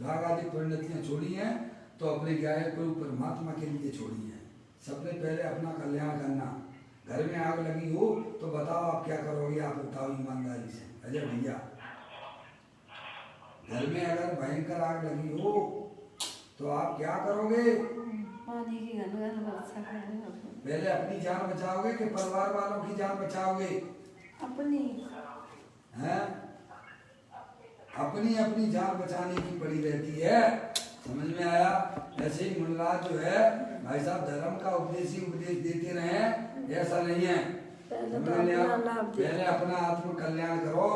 राग आदि परिणतियाँ छोड़ी हैं, तो अपने ज्ञाय को परमात्मा के लिए छोड़ी हैं। सबने पहले अपना कल्याण करना। घर में आग लगी हो तो बताओ आप क्या करोगे? आप बताओ ईमानदारी से अजय भैया। घर में अगर भयंकर आग लगी हो तो आप क्या करोगे? पानी की घन वर्षा करेंगे। पहले अपनी जान बचाओगे कि परिवार वालों की जान बचाओगे? अपनी हैं? अपनी जान बचाने की पड़ी रहती है। समझ में आया? ऐसे ही मुनिराज जो है भाई साहब धर्म का उपदेश देते रहे, ऐसा नहीं है। पहले अपना आत्म कल्याण करो।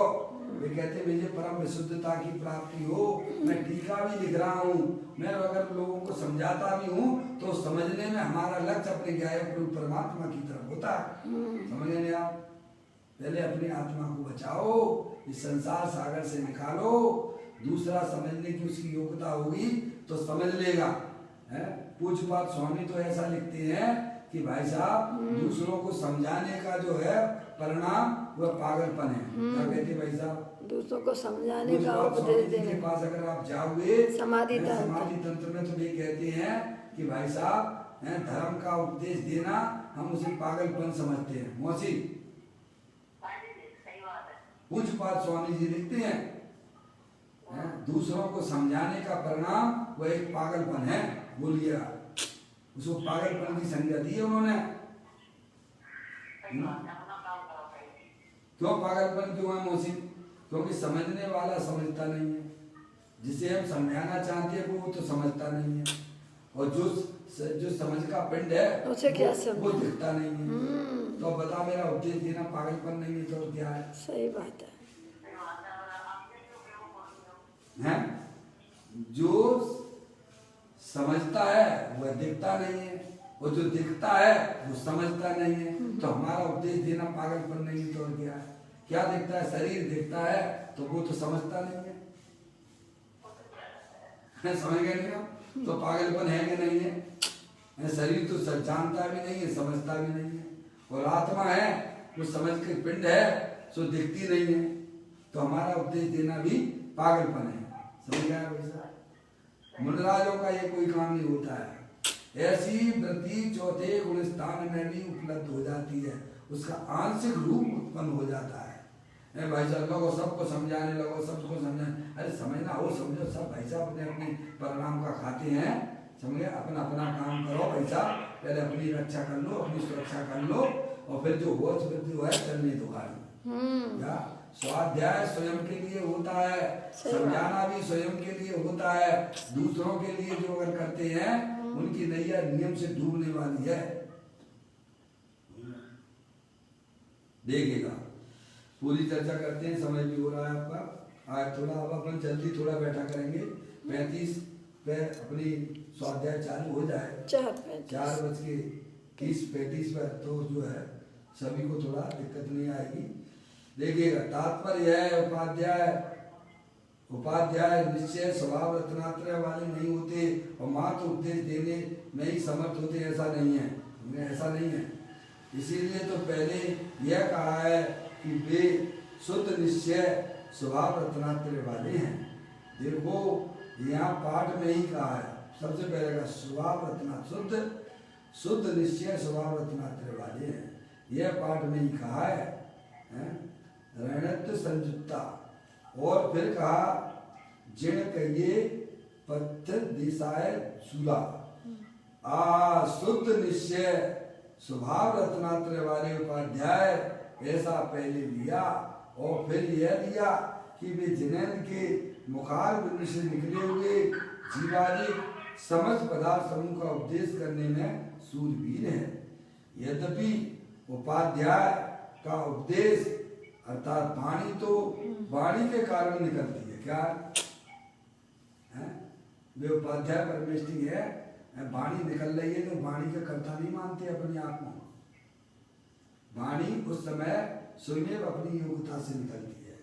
वे कहते मुझे परम विशुद्धता की प्राप्ति हो। मैं टीका भी लिख रहा हूँ, मैं अगर लोगों को समझाता भी हूँ तो समझने में हमारा लक्ष्य अपने ज्ञाय परमात्मा की तरफ होता है। समझ रहे आप? पहले अपनी आत्मा को बचाओ, इस संसार सागर से निकालो। दूसरा समझने की उसकी योग्यता होगी तो समझ लेगा। पूज्यपाद स्वामी तो ऐसा लिखते हैं कि भाई साहब दूसरों को समझाने का जो है परिणाम वह पागलपन है। क्या कहते भाई साहब? दूसरों को समझाने का उपदेश देने के पास अगर आप जाओगे समाधि तंत्र में तो ये कहते हैं कि भाई साहब धर्म का उपदेश देना हम उसे पागलपन समझते हैं। मौसी पूज्यपाद स्वामी जी लिखते हैं दूसरों को समझाने का परिणाम वह एक पागलपन है। बोलिए उसको पागलपन की संज्ञा दी है उन्होंने। क्यों पागलपन क्यों है मौसी? क्योंकि समझने वाला समझता नहीं है। जिसे हम समझाना चाहते हैं वो तो समझता नहीं है, और जो समझ का पिंड है उसे क्या वो दिखता नहीं है। तो बता मेरा उपदेश देना पागलपन नहीं है तो क्या है? सही बात है। हैं? जो समझता है वह दिखता नहीं है, और जो दिखता है वो समझता नहीं है। तो हमारा उपदेश देना पागलपन नहीं है तो क्या है? क्या दिखता है? शरीर दिखता है तो वो तो समझता नहीं है। समझ गए नहीं आप? तो पागलपन है कि नहीं है? शरीर तो जानता भी नहीं है, समझता भी नहीं है, और आत्मा है वो समझ के पिंड है सो दिखती नहीं है। तो हमारा उपदेश देना भी पागलपन है। समझ गया वैसा? मुनिराजों का ये कोई काम नहीं होता है। ऐसी वृत्ति चौथे गुण स्थान में भी उपलब्ध हो जाती है, उसका आंशिक रूप उत्पन्न हो जाता है। भाई साहब लोगों सबको समझाने लगो, सबको समझाने, अरे समझना हो समझो, सब भाई साहब अपने अपने परिणाम का खाते हैं। समझे? अपना अपना काम करो भाई साहब, पहले अपनी रक्षा कर लो, अपनी सुरक्षा कर लो, और फिर जो हो जो है चलने दो गाड़ी। स्वाध्याय स्वयं के लिए होता है, समझाना भी स्वयं के लिए होता है। दूसरों के लिए जो अगर करते हैं उनकी नैया नियम से डूबने वाली है। देखिएगा पूरी चर्चा करते हैं, समय भी हो रहा है आपका। आज थोड़ा अब अपन जल्दी थोड़ा बैठा करेंगे, 35 पे अपनी स्वाध्याय चालू हो जाए 4:30-35 पर, तो जो है सभी को थोड़ा दिक्कत नहीं आएगी। देखिएगा तात्पर्य है उपाध्याय निश्चय स्वभाव रत्नात्रय वाले नहीं होते और मात्र उपदेश देने में ही समर्थ होते, ऐसा नहीं है। इसीलिए तो पहले यह कहा है कि वे शुद्ध निश्चय स्वभाव रत्नात्रय वाले हैं। देखो यहाँ पाठ में ही कहा है, सबसे पहले का स्वभाव रत्ना शुद्ध निश्चय स्वभाव रत्नात्रय वाले हैं, यह पाठ में ही कहा है। रणत्व संयुक्ता, और फिर कहा जिण कहिए पत्थर दिशाए सूला। शुद्ध निश्चय स्वभाव रत्नात्रय वाले उपाध्याय ऐसा पहले लिया और फिर यह लिया कि वे जिनेन्द्र के मुखार बिंदु से निकले हुए जीवादिक समस्त पदार्थ समूह का उपदेश करने में सूरवीर है। यद्यपि उपाध्याय का उपदेश अर्थात वाणी तो वाणी के कारण निकलती है, क्या है? वे उपाध्याय परमेष्ठी है, वाणी निकल रही है तो वाणी का कर्ता नहीं मानते अपने आप को। वाणी उस समय स्वयं अपनी योग्यता से निकलती है।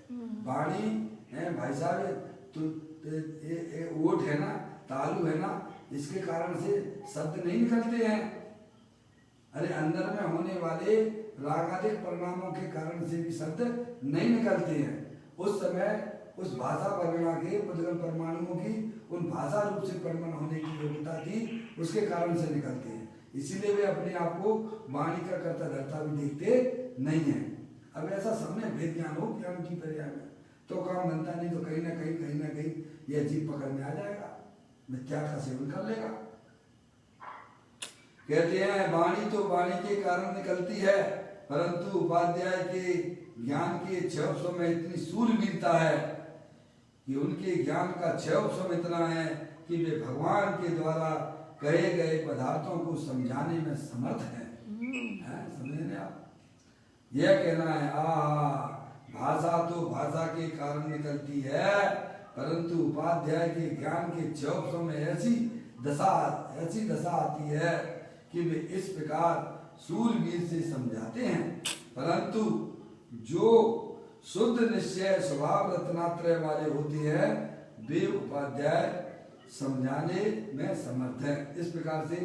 वाणी है भाई साहब, तो ओट है ना, तालू है ना, इसके कारण से शब्द नहीं निकलते हैं। अरे अंदर में होने वाले रागादिक परिणामों के कारण से भी शब्द नहीं निकलते हैं। उस समय उस भाषा परिणा के उद्गम परमाणुओं की उन भाषा रूप से परिणाम होने की योग्यता थी, उसके कारण से निकलते हैं। इसीलिए वे अपने आप को वाणी का कर्ता धर्ता भी देखते नहीं है। अब ऐसा सबने भेद ज्ञान हो ज्ञान की पर्याय में तो काम बनता नहीं, तो कहीं ना कहीं यह जीव पकड़ में आ जाएगा, मिथ्या का सेवन कर लेगा। कहते हैं वाणी तो वाणी के कारण निकलती है, परंतु उपाध्याय के ज्ञान के 600 में इतनी सूरवीरता है कि उनके ज्ञान का 600 में इतना है कि वे भगवान के द्वारा कहे गए पदार्थों को समझाने में समर्थ हैं। समझे आप? यह कहना है भाषा तो भाषा के कारण निकलती है, परंतु उपाध्याय के ज्ञान के 600 में ऐसी दशा आती है कि वे इस प्रकार सूरवीर से समझाते हैं। परंतु जो शुद्ध निश्चय स्वभाव रत्नात्रय वाले होते हैं वे उपाध्याय समझाने में समर्थ है। इस प्रकार से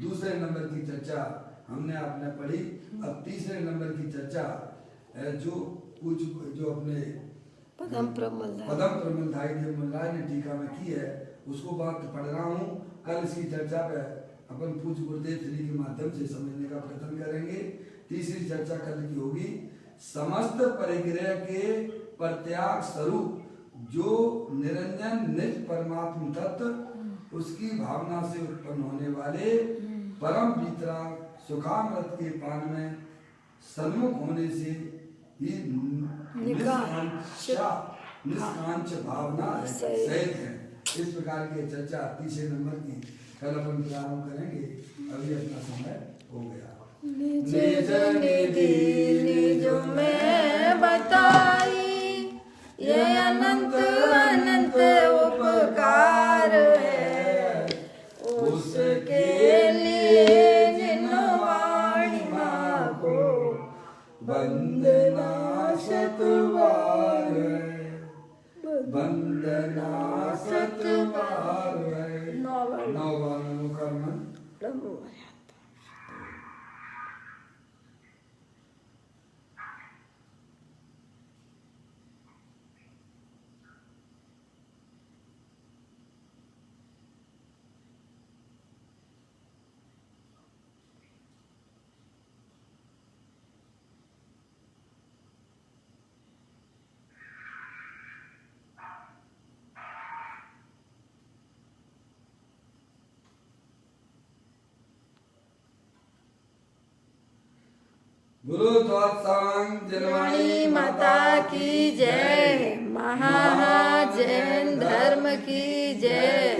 दूसरे नंबर की चर्चा हमने आपने पढ़ी। अब तीसरे नंबर की चर्चा जो अपने पदम प्रमलधाई देव मुल्लाय ने टीका में की है, उसको बात पढ़ रहा हूँ। कल इसकी चर्चा पे अपन पूज्य गुरुदेव श्री के माध्यम से समझने का प्रयत्न करेंगे। तीसरी चर्चा कल की होगी समस्त परिग्रह के प्रत्याग स्वरूप जो निरंजन निज परमात्म तत्व उसकी भावना से उत्पन्न होने वाले परम वितराग सुखामृत के पान में सन्मुख होने से ही निष्कांच भावना सहित है। इस प्रकार की चर्चा तीसरे नंबर की कल अपन प्रारंभ करेंगे। अभी अपना समय हो गया। निज निधि निज में बताई ये अनंत अनंत उपकार है, उसके लिए जिन वाणी माँ को वंदना शतबार है, वंदना शतबार है। 9 बार अनुकर्मण गुरु त्वत्संग जिनवाणी माता की जय। महा जैन धर्म की जय।